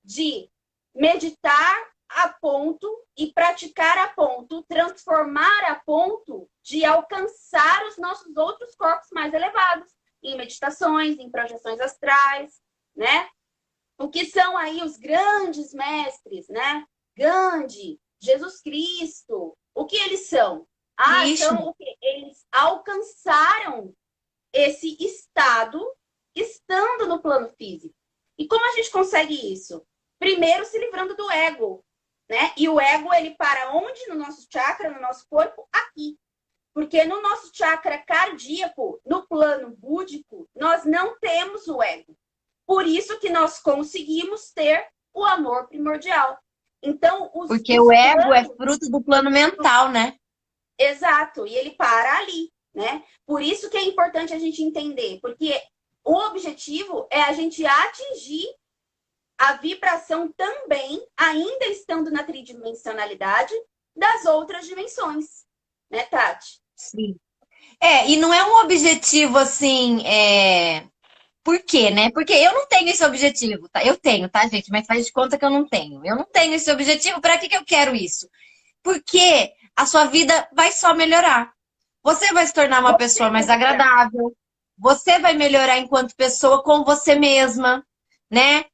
de meditar a ponto e praticar a ponto, transformar a ponto de alcançar os nossos outros corpos mais elevados, em meditações, em projeções astrais, né? O que são aí os grandes mestres, né? Gandhi, Jesus Cristo, o que eles são? São o quê? Eles alcançaram esse estado estando no plano físico. E como a gente consegue isso? Primeiro, se livrando do ego, né? E o ego, ele para onde? No nosso chakra, no nosso corpo? Aqui. Porque no nosso chakra cardíaco, no plano búdico, nós não temos o ego. Por isso que nós conseguimos ter o amor primordial. Então, porque o ego é fruto do plano mental, né? Exato, e ele para ali, né? Por isso que é importante a gente entender, porque o objetivo é a gente atingir a vibração também, ainda estando na tridimensionalidade, das outras dimensões, né, Tati? Sim. E não é um objetivo assim, Por quê, né? Porque eu não tenho esse objetivo, tá? Eu tenho, tá, gente? Mas faz de conta que eu não tenho. Eu não tenho esse objetivo. Para que eu quero isso? Porque a sua vida vai só melhorar. Você vai se tornar uma pessoa mais agradável. Você vai melhorar enquanto pessoa com você mesma, né?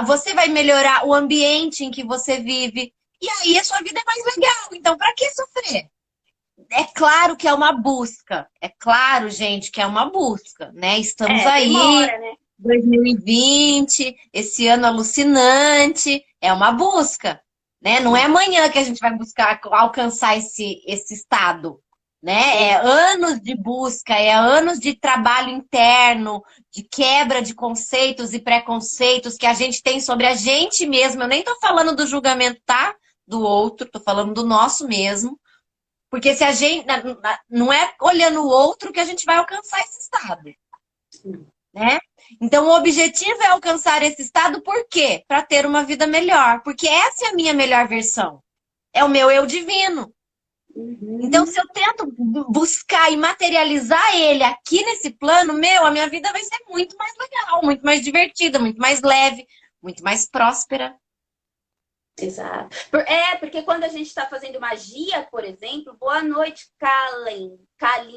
Você vai melhorar o ambiente em que você vive. E aí a sua vida é mais legal. Então, para que sofrer? É claro que é uma busca. É claro, gente, que é uma busca, né? Estamos aí, demora, né? 2020, esse ano alucinante. É uma busca, né? Não é amanhã que a gente vai buscar alcançar esse estado, né? É anos de busca, é anos de trabalho interno, de quebra de conceitos e preconceitos que a gente tem sobre a gente mesmo. Eu nem tô falando do julgamento, tá? Do outro, tô falando do nosso mesmo. Porque se a gente não é olhando o outro que a gente vai alcançar esse estado, né? Então o objetivo é alcançar esse estado por quê? Para ter uma vida melhor, porque essa é a minha melhor versão. É o meu eu divino. Então se eu tento buscar e materializar ele aqui nesse plano, a minha vida vai ser muito mais legal, muito mais divertida, muito mais leve, muito mais próspera. Exato. Porque quando a gente está fazendo magia, por exemplo, boa noite, Kalen.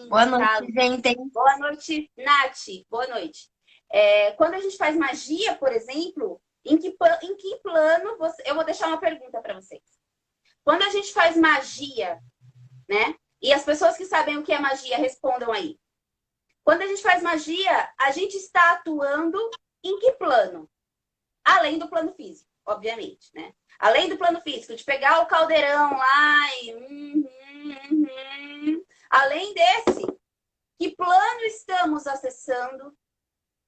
Boa noite, gente. Boa noite, Nath. Boa noite. Quando a gente faz magia, por exemplo, em que plano eu vou deixar uma pergunta para vocês. Quando a gente faz magia, né? E as pessoas que sabem o que é magia respondam aí. Quando a gente faz magia, a gente está atuando em que plano? Além do plano físico, obviamente, né? Além do plano físico, de pegar o caldeirão lá e... Além desse, que plano estamos acessando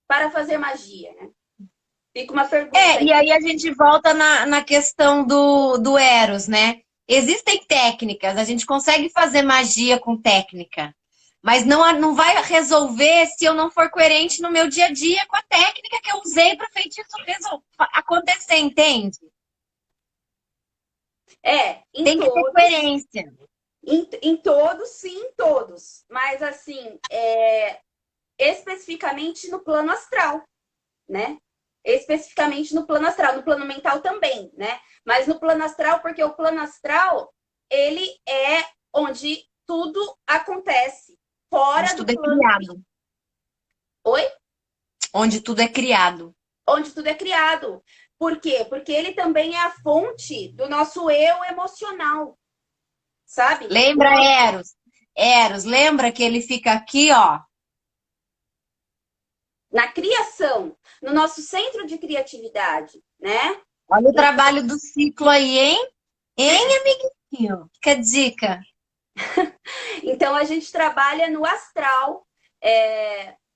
para fazer magia, né? Fica uma pergunta aí. E aí a gente volta na questão do Eros, né? Existem técnicas, a gente consegue fazer magia com técnica, mas não vai resolver se eu não for coerente no meu dia a dia com a técnica que eu usei para o feitiço acontecer, entende? Tem que ter coerência. Em todos, sim, em todos. Mas, assim, especificamente no plano astral, né? Especificamente no plano astral. No plano mental também, né? Mas no plano astral, porque o plano astral, ele é onde tudo acontece. Fora do plano... é criado. Oi? Onde tudo é criado. Onde tudo é criado. Por quê? Porque ele também é a fonte do nosso eu emocional. Sabe? Lembra, Eros? Eros, lembra que ele fica aqui, ó. Na criação, no nosso centro de criatividade, né? Olha o trabalho do ciclo aí, hein? Hein, amiguinho? Fica a dica. Então, a gente trabalha no astral,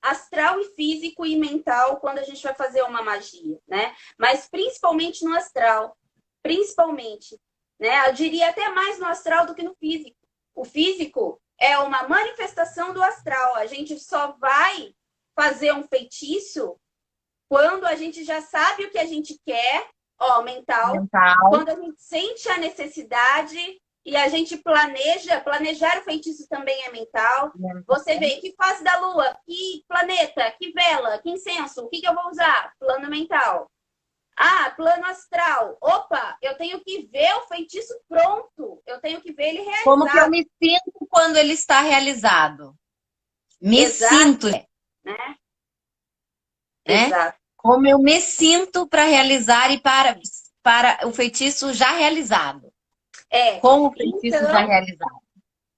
astral e físico e mental quando a gente vai fazer uma magia, né? Mas principalmente no astral, principalmente, né? Eu diria até mais no astral do que no físico. O físico é uma manifestação do astral. A gente só vai fazer um feitiço quando a gente já sabe o que a gente quer, ó, mental, Mental. quando a gente sente a necessidade e a gente planejar o feitiço também é mental. Você vê que fase da lua, que planeta, que vela, que incenso, o que eu vou usar? Plano mental. Ah, plano astral. Opa, eu tenho que ver o feitiço pronto. Eu tenho que ver ele Como que eu realizado. me sinto quando ele está realizado? Me Exato, sinto, né? né? Exato. Como eu me sinto para realizar e para o feitiço já realizado. É. Com o feitiço já Então, realizado.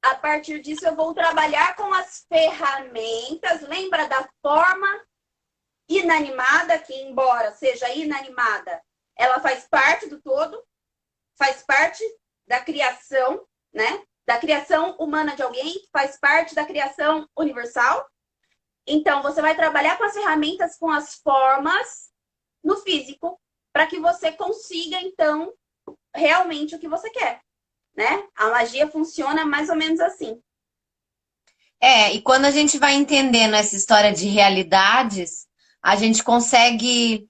a partir disso, eu vou trabalhar com as ferramentas. Lembra da forma inanimada, que embora seja inanimada, ela faz parte do todo, faz parte da criação, né? Da criação humana de alguém, faz parte da criação universal. Então, você vai trabalhar com as ferramentas, com as formas no físico, para que você consiga, então, realmente o que você quer, né? A magia funciona mais ou menos assim. E quando a gente vai entendendo essa história de realidades, a gente consegue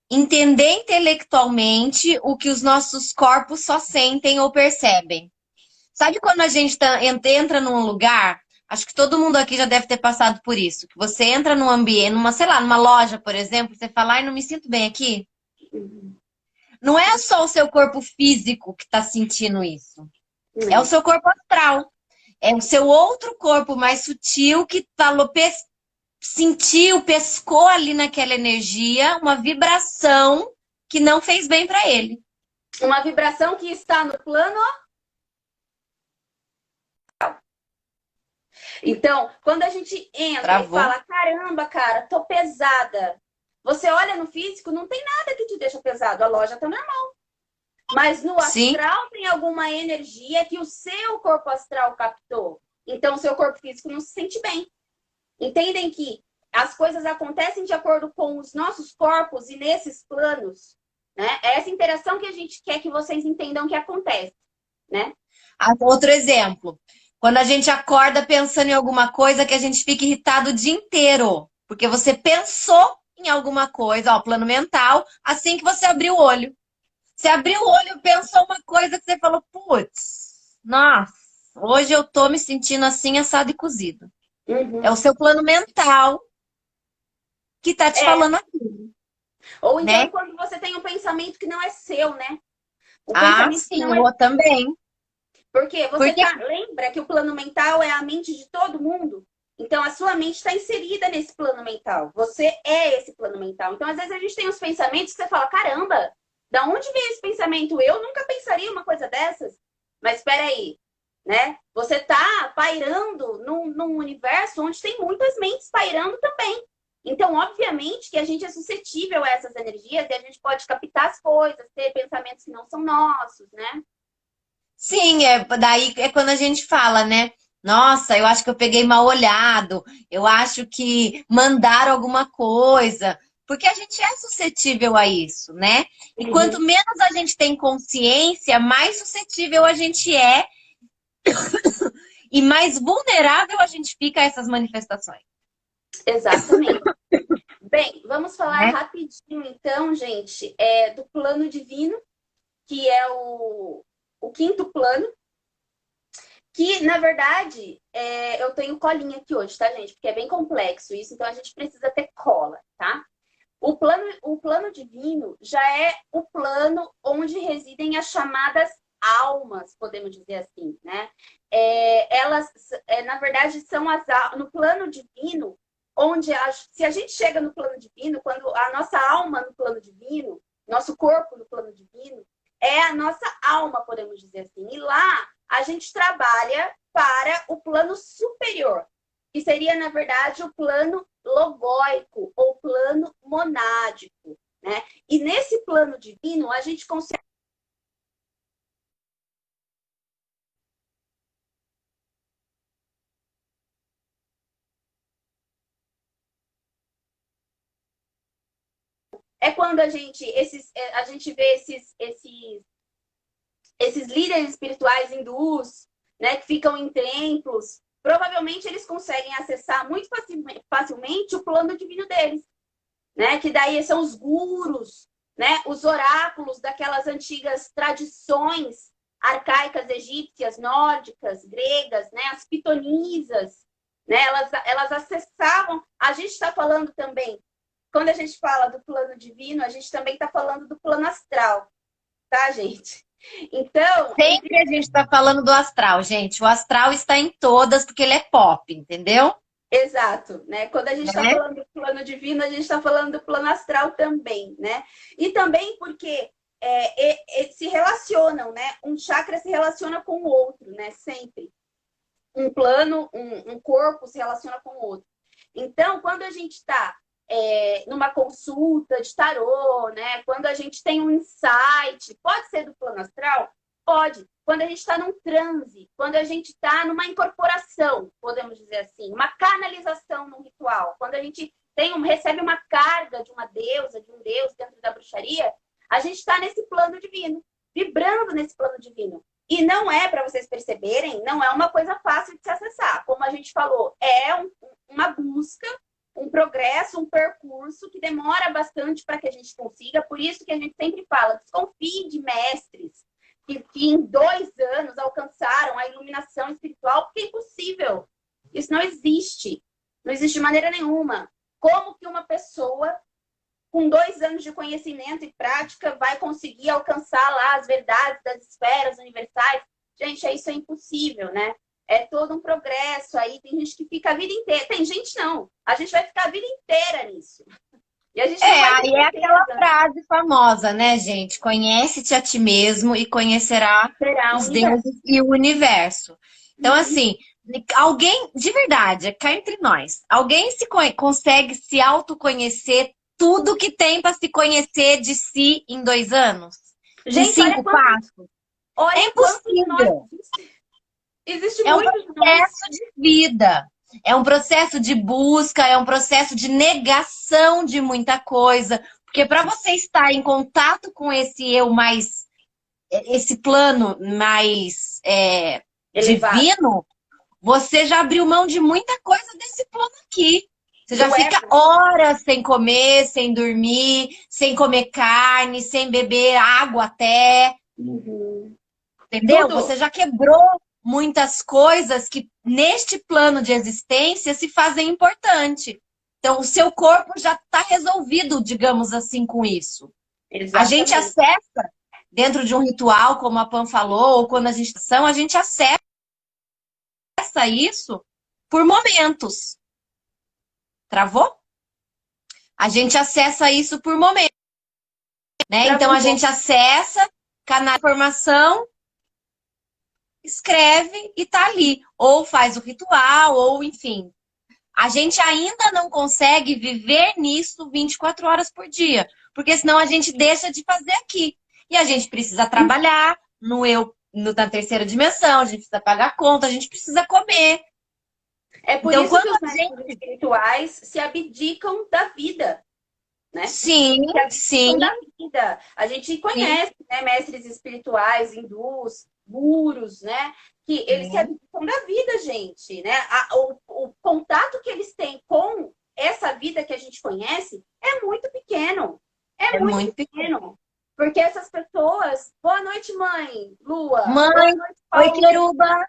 entender intelectualmente o que os nossos corpos só sentem ou percebem. Sabe quando a gente entra num lugar, acho que todo mundo aqui já deve ter passado por isso, que você entra num ambiente, sei lá, numa loja, por exemplo, você fala, ai, não me sinto bem aqui. Não é só o seu corpo físico que está sentindo isso. É o seu corpo astral. É o seu outro corpo mais sutil que falou, sentiu, pescou ali naquela energia uma vibração que não fez bem para ele. Uma vibração que está no plano. Então, quando a gente entra Travou. e fala, caramba, cara, tô pesada. Você olha no físico, não tem nada que te deixa pesado. A loja tá normal. Mas no Sim. astral tem alguma energia que o seu corpo astral captou. Então, o seu corpo físico não se sente bem. Entendem que as coisas acontecem de acordo com os nossos corpos e nesses planos, né? É essa interação que a gente quer que vocês entendam que acontece, né? Outro exemplo. Quando a gente acorda pensando em alguma coisa que a gente fica irritado o dia inteiro. Porque você pensou em alguma coisa, ó, plano mental, assim que você abriu o olho. Você abriu o olho e pensou uma coisa que você falou, putz, nossa, hoje eu tô me sentindo assim, assado e cozido. Uhum. É o seu plano mental que tá te falando aquilo. Ou então Né? quando você tem um pensamento que não é seu, né? O Ah, pensamento que sim, não é. eu também. Porque você Porque lembra que o plano mental é a mente de todo mundo? Então a sua mente está inserida nesse plano mental. Você é esse plano mental. Então, às vezes, a gente tem uns pensamentos que você fala: caramba, da onde veio esse pensamento? Eu nunca pensaria uma coisa dessas. Mas espera aí, né? Você está pairando num universo onde tem muitas mentes pairando também. Então, obviamente, que a gente é suscetível a essas energias e a gente pode captar as coisas, ter pensamentos que não são nossos, né? sim, daí é quando a gente fala, né? Nossa, eu acho que eu peguei mal olhado, eu acho que mandaram alguma coisa, porque a gente é suscetível a isso, né? E quanto Uhum. menos a gente tem consciência, mais suscetível a gente é e mais vulnerável a gente fica a essas manifestações, Exatamente. Bem, vamos falar né? rapidinho, então, gente, do plano divino, que é o quinto plano, que, na verdade, eu tenho colinha aqui hoje, tá, gente? Porque é bem complexo isso, então a gente precisa ter cola, tá? O plano divino já é o plano onde residem as chamadas almas, podemos dizer assim, né? Elas, na verdade, são no plano divino, onde se a gente chega no plano divino, quando a nossa alma no plano divino, nosso corpo no plano divino, é a nossa alma, podemos dizer assim. E lá a gente trabalha para o plano superior, que seria, na verdade, o plano logóico ou plano monádico, né? E nesse plano divino, a gente consegue É quando a gente vê esses líderes espirituais hindus, né, que ficam em templos, provavelmente eles conseguem acessar muito facilmente o plano divino deles, né? Que daí são os gurus, né? Os oráculos daquelas antigas tradições arcaicas egípcias, nórdicas, gregas, né? As pitonisas, né? Elas acessavam. A gente está falando também, quando a gente fala do plano divino, a gente também está falando do plano astral, tá, gente? Então, Sempre a gente está falando do astral, gente. O astral está em todas, porque ele é pop, entendeu? exato, né? Quando a gente está Né? falando do plano divino, a gente está falando do plano astral também, né? E também porque se relacionam, né? Um chakra se relaciona com o outro, né? Sempre. Um plano, um corpo se relaciona com o outro. Então, quando a gente está numa consulta de tarô, né? Quando a gente tem um insight, pode ser do plano astral? Pode. Quando a gente está num transe, quando a gente está numa incorporação, podemos dizer assim, uma canalização num ritual, quando a gente recebe uma carga de uma deusa, de um deus dentro da bruxaria, a gente está nesse plano divino, vibrando nesse plano divino. E não é, para vocês perceberem, não é uma coisa fácil de se acessar. Como a gente falou, é uma busca, um progresso, um percurso que demora bastante para que a gente consiga. Por isso que a gente sempre fala, desconfie de mestres que em 2 anos alcançaram a iluminação espiritual, porque é impossível. Isso não existe. Não existe de maneira nenhuma. Como que uma pessoa com 2 anos de conhecimento e prática vai conseguir alcançar lá as verdades das esferas universais? Gente, isso é impossível, né? É todo um progresso. Aí tem gente que fica a vida inteira. Tem gente não. A gente vai ficar a vida inteira nisso. E a gente não vai ter Aí é aquela certeza. frase famosa, né, gente? Conhece-te a ti mesmo e conhecerá Será o os universo. deuses e o universo. Então, Uhum. assim, alguém, de verdade, cá entre nós, alguém consegue se autoconhecer tudo que tem para se conhecer de si em 2 anos? Em Gente, 5 passos? É olha quanto de nós impossível. existe. Existe É um muito de nós. processo de vida. É um processo de busca, é um processo de negação de muita coisa. Porque para você estar em contato com esse eu mais, esse plano mais Elevado. divino, você já abriu mão de muita coisa desse plano aqui. Você já Do fica ego. horas sem comer, sem dormir, sem comer carne, sem beber água até. Uhum. Entendeu? Tudo. Você já quebrou muitas coisas que neste plano de existência se fazem importante. Então, o seu corpo já está resolvido, digamos assim, com isso. A gente Exatamente. acessa dentro de um ritual, como a Pam falou, ou quando a gente acessa isso por momentos. Travou? A gente acessa isso por momentos, né? Então, Travou um a pouco. gente acessa, canal de informação, escreve e tá ali. Ou faz o ritual, ou enfim. A gente ainda não consegue viver nisso 24 horas por dia. Porque senão a gente deixa de fazer aqui. E a gente precisa trabalhar na terceira dimensão, a gente precisa pagar conta, a gente precisa comer. É por Então, isso quando que os a mestres gente. espirituais se abdicam da vida, né? Sim, Se abdicam sim, da vida. A gente sim. conhece, né, mestres espirituais, hindus, gurus, né? Que eles se Sim. abdicam da vida, gente, né? O contato que eles têm com essa vida que a gente conhece é muito pequeno. É É muito muito pequeno. pequeno. Porque essas pessoas. Boa noite, mãe, Lua. Boa Mãe, noite, oi, Paulo. Queruba.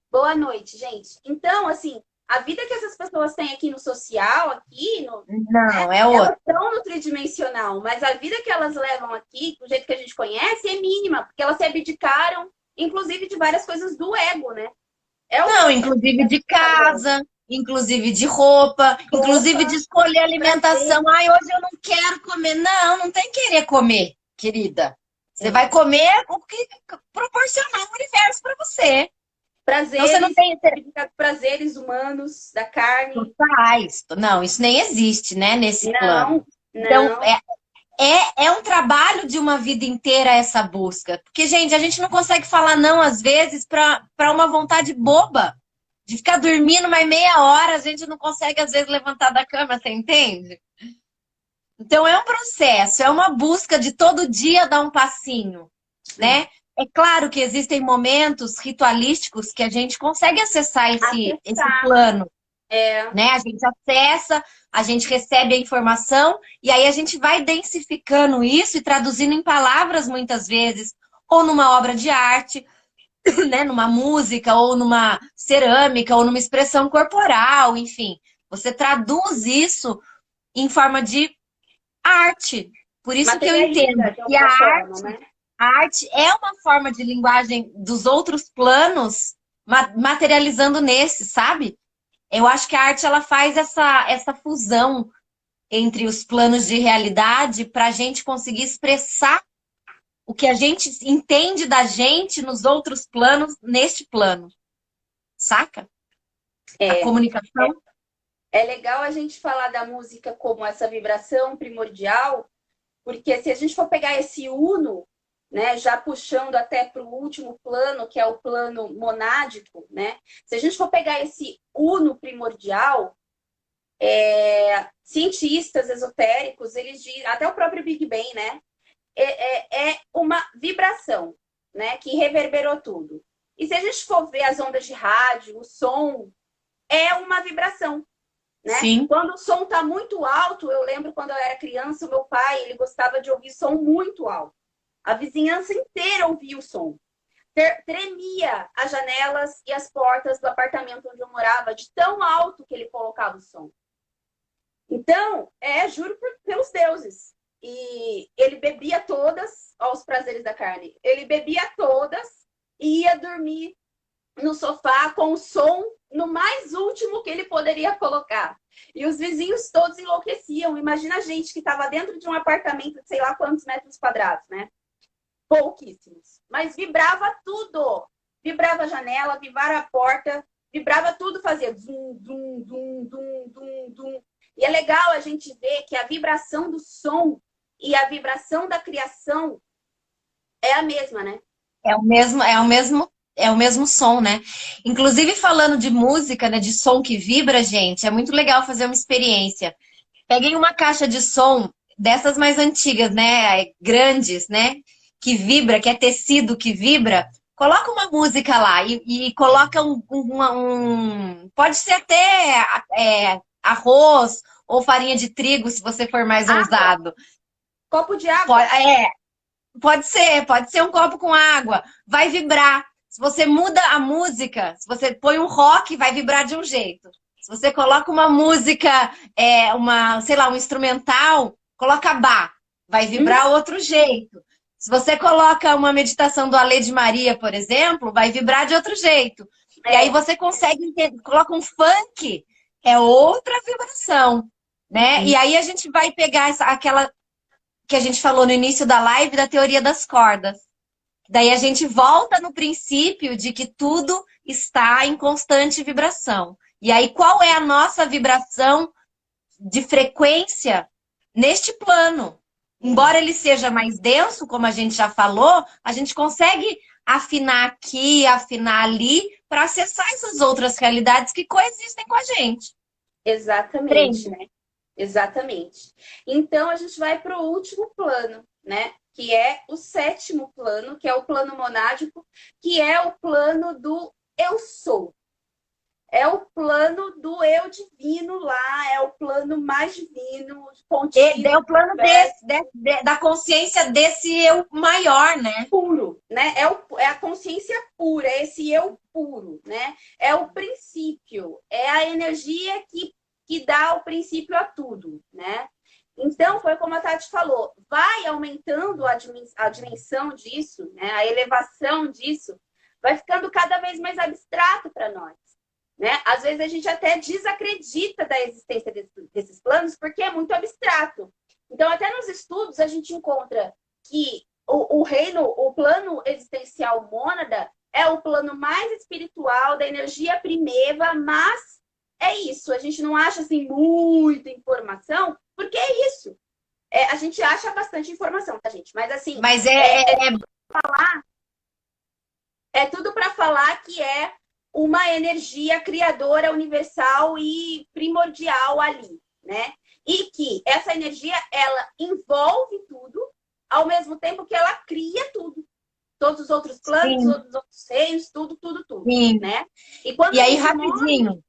Boa noite, gente. Então, assim, a vida que essas pessoas têm aqui no social, aqui, né, Não, é elas outra. estão no tridimensional, mas a vida que elas levam aqui, do jeito que a gente conhece, é mínima, porque elas se abdicaram, inclusive, de várias coisas do ego, né? É o Não, processo inclusive de padrão. casa, inclusive de roupa, inclusive de Roupa, escolher alimentação. prazer. Ai, hoje eu não quero comer. Não, não tem querer comer, querida. Você É. vai comer o que proporcionar o universo para você. Então você não Prazeres, tem prazeres humanos, da carne. totais. Não, isso nem existe, né, nesse plano. Não, Então, não. é um trabalho de uma vida inteira essa busca. Porque, gente, a gente não consegue falar não, às vezes, para uma vontade boba. De ficar dormindo mais meia hora, a gente não consegue, às vezes, levantar da cama, você entende? Então é um processo, é uma busca de todo dia dar um passinho, né? É claro que existem momentos ritualísticos que a gente consegue acessar esse Acessar. plano, É, né? A gente acessa, a gente recebe a informação e aí a gente vai densificando isso e traduzindo em palavras muitas vezes, ou numa obra de arte, né? Numa música, ou numa cerâmica, ou numa expressão corporal, enfim. Você traduz isso em forma de arte. Por isso que eu entendo materializa de que alguma forma, né? a arte é uma forma de linguagem dos outros planos, materializando nesse, sabe? Eu acho que a arte ela faz essa fusão entre os planos de realidade para a gente conseguir expressar o que a gente entende da gente nos outros planos, neste plano, saca? A É, comunicação. é legal a gente falar da música como essa vibração primordial, porque se a gente for pegar esse uno, né, já puxando até para o último plano, que é o plano monádico, né? Se a gente for pegar esse uno primordial, cientistas esotéricos, eles dizem, até o próprio Big Bang, né? É uma vibração, né, que reverberou tudo. E se a gente for ver as ondas de rádio, o som, é uma vibração, né? Sim. Quando o som está muito alto, eu lembro quando eu era criança, o meu pai, ele gostava de ouvir som muito alto. A vizinhança inteira ouvia o som. Tremia as janelas e as portas do apartamento onde eu morava, de tão alto que ele colocava o som. Então, juro pelos deuses. E ele bebia todas, aos prazeres da carne, ele bebia todas e ia dormir no sofá com o som no mais último que ele poderia colocar. E os vizinhos todos enlouqueciam. Imagina a gente que estava dentro de um apartamento de sei lá quantos metros quadrados, né? Pouquíssimos. Mas vibrava tudo. Vibrava a janela, vibrava a porta, vibrava tudo, fazia zum, zum, zum, zum, zum, zum. E é legal a gente ver que a vibração do som e a vibração da criação é a mesma, né? É o mesmo som, né? Inclusive, falando de música, né? De som que vibra, gente, é muito legal fazer uma experiência. Peguei uma caixa de som dessas mais antigas, né? Grandes, né? Que vibra, que é tecido que vibra. Coloca uma música lá e coloca pode ser até arroz ou farinha de trigo, se você for mais Água, ousado. copo de água. Pode ser um copo com água, vai vibrar. Se você muda a música, se você põe um rock, vai vibrar de um jeito. Se você coloca uma música, sei lá, um instrumental, coloca bar, vai vibrar outro jeito. Se você coloca uma meditação do Alê de Maria, por exemplo, vai vibrar de outro jeito. E aí você consegue entender, coloca um funk, é outra vibração, né? E aí a gente vai pegar aquela que a gente falou no início da live da teoria das cordas. Daí a gente volta no princípio de que tudo está em constante vibração. E aí, qual é a nossa vibração de frequência neste plano? Embora ele seja mais denso, como a gente já falou, a gente consegue afinar aqui, afinar ali, para acessar essas outras realidades que coexistem com a gente. Exatamente, né? Exatamente. Então a gente vai para o último plano, né? Que é o sétimo plano, que é o plano monádico, que é o plano do eu sou. É o plano do eu divino lá, é o plano mais divino, contido. É o plano da consciência desse eu maior, né? Puro, né? É a consciência pura, é esse eu puro, né? É o princípio, é a energia que dá o princípio a tudo, né? Então, foi como a Tati falou, vai aumentando a dimensão disso, né? A elevação disso, vai ficando cada vez mais abstrato para nós, né? Às vezes a gente até desacredita da existência desses planos porque é muito abstrato. Então, até nos estudos a gente encontra que o plano existencial mônada é o plano mais espiritual da energia primeva, mas é isso, a gente não acha assim muita informação, porque é isso. A gente acha bastante informação, tá, gente? Mas assim, é tudo para falar que é uma energia criadora universal e primordial ali, né? e que essa energia, ela envolve tudo, ao mesmo tempo que ela cria tudo. Todos os outros planos, Sim, todos os outros reinos, tudo, tudo, tudo, sim. né? E quando E a aí, gente morre, rapidinho.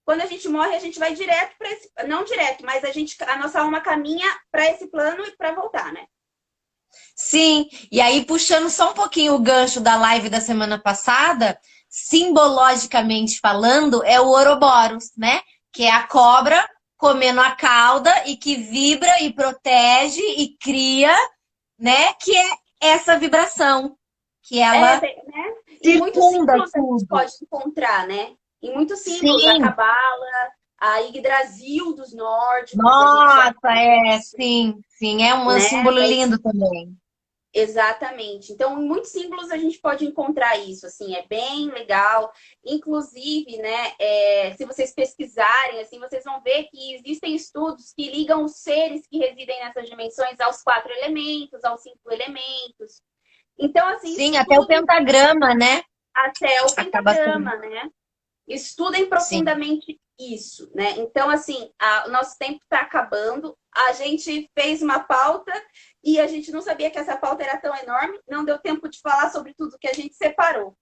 a gente vai direto para esse, não direto, mas a nossa alma caminha para esse plano e para voltar, né? Sim, e aí puxando só um pouquinho o gancho da live da semana passada, simbologicamente falando, é o Ouroboros, né? Que é a cobra comendo a cauda e que vibra e protege e cria, né? Que é essa vibração, que ela Né? Em muitos circunda símbolos a gente tudo. pode encontrar, né? Em muitos símbolos, a Sim, Cabala, a Yggdrasil dos nórdicos, a gente já nossa, viu é, isso, sim, sim, é um né? símbolo lindo também. Exatamente. Então, em muitos símbolos a gente pode encontrar isso, assim, é bem legal. Inclusive, né, se vocês pesquisarem, assim, vocês vão ver que existem estudos que ligam os seres que residem nessas dimensões aos 4 elementos, aos 5 elementos. Então, assim, Sim, até o estudem pentagrama, né? até o Acaba sendo. pentagrama, né? Estudem Sim. profundamente isso, né? Então, assim, o nosso tempo está acabando. A gente fez uma pauta e a gente não sabia que essa pauta era tão enorme. Não deu tempo de falar sobre tudo que a gente separou.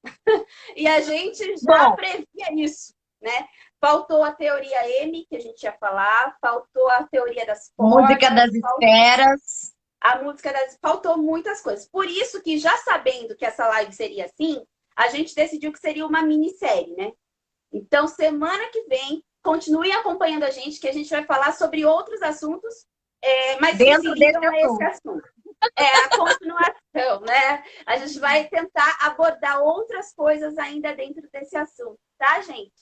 E a gente já Bom, previa isso, né? Faltou a teoria M, que a gente ia falar, faltou a teoria das música cordas, das esferas. a música das... Faltou muitas coisas. Por isso que, já sabendo que essa live seria assim, a gente decidiu que seria uma minissérie, né? Então, semana que vem, continue acompanhando a gente, que a gente vai falar sobre outros assuntos, mas que se Dentro desse ligam a esse assunto. assunto. É a continuação, né? A gente vai tentar abordar outras coisas ainda dentro desse assunto, tá, gente?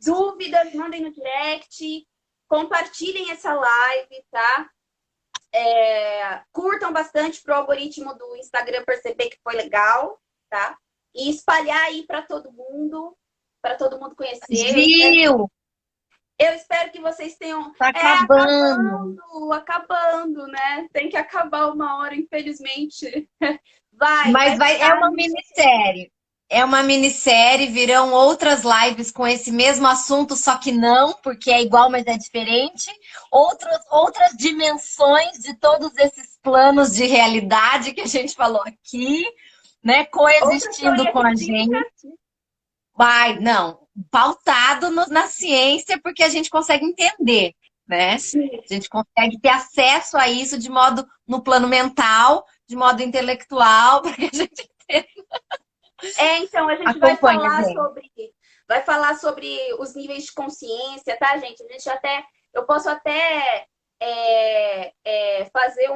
Dúvidas, mandem no direct, compartilhem essa live, tá? Curtam bastante para o algoritmo do Instagram perceber que foi legal, tá? E espalhar aí para todo mundo conhecer. Gil, Eu espero que vocês tenham. tá acabando. Acabando, né? Tem que acabar uma hora, infelizmente. Vai Mas é ficar uma no. minissérie. É uma minissérie, virão outras lives com esse mesmo assunto, só que não, porque é igual, mas é diferente. Outras dimensões de todos esses planos de realidade que a gente falou aqui, né? Outra Coexistindo teoria com que a fica. gente. Vai, não, pautado na ciência, porque a gente consegue entender, né? Sim. A gente consegue ter acesso a isso de modo no plano mental, de modo intelectual, para que a gente Então a gente acompanhe a gente. vai falar sobre os níveis de consciência, tá, gente? A gente até. Eu posso até fazer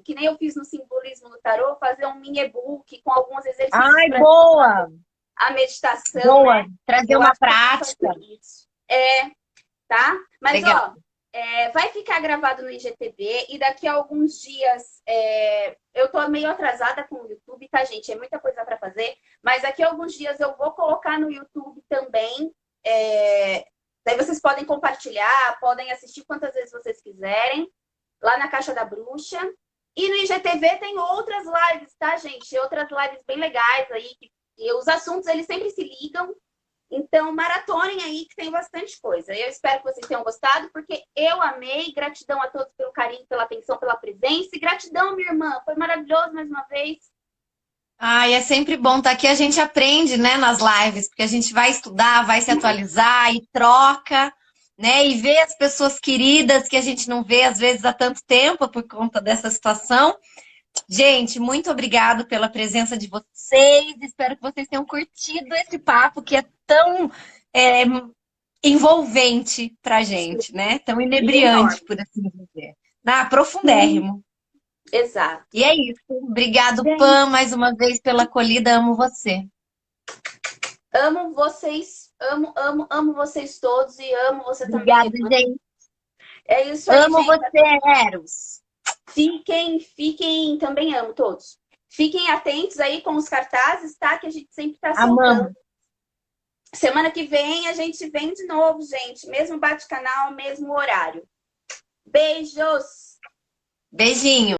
que nem eu fiz no simbolismo do tarô, fazer um mini e-book com alguns exercícios Ai, para boa, a meditação, boa. né? Trazer Eu uma acho que eu vou prática. fazer isso. Tá? Mas, Legal. ó, vai ficar gravado no IGTV e daqui a alguns dias eu tô meio atrasada com o YouTube, tá, gente? É muita coisa para fazer, mas daqui a alguns dias eu vou colocar no YouTube também. Daí vocês podem compartilhar, podem assistir quantas vezes vocês quiserem, lá na Caixa da Bruxa. E no IGTV tem outras lives, tá, gente? Outras lives bem legais aí, e os assuntos eles sempre se ligam. Então, maratonem aí que tem bastante coisa. Eu espero que vocês tenham gostado, porque eu amei. Gratidão a todos pelo carinho, pela atenção, pela presença. E gratidão, minha irmã. Foi maravilhoso mais uma vez. Ai, é sempre bom estar aqui. A gente aprende, né, nas lives, porque a gente vai estudar, vai se atualizar e troca, né? E vê as pessoas queridas que a gente não vê, às vezes, há tanto tempo por conta dessa situação. Gente, muito obrigado pela presença de vocês. Espero que vocês tenham curtido esse papo que é tão é, envolvente pra gente, né? Tão E enorme. inebriante, por assim dizer. Sim, Profundérrimo. exato. E é isso. Obrigado, Gente, Pam, mais uma vez pela acolhida. Amo você. amo vocês. Amo, amo, amo vocês todos. E amo você também, Obrigada, irmã. gente. É isso aí, Amo gente. você, Eros. Fiquem, também amo todos. Fiquem atentos aí com os cartazes, tá? Que a gente sempre tá soltando. Amamos. Semana que vem a gente vem de novo, gente. Mesmo bate-canal, mesmo horário. Beijos! Beijinho.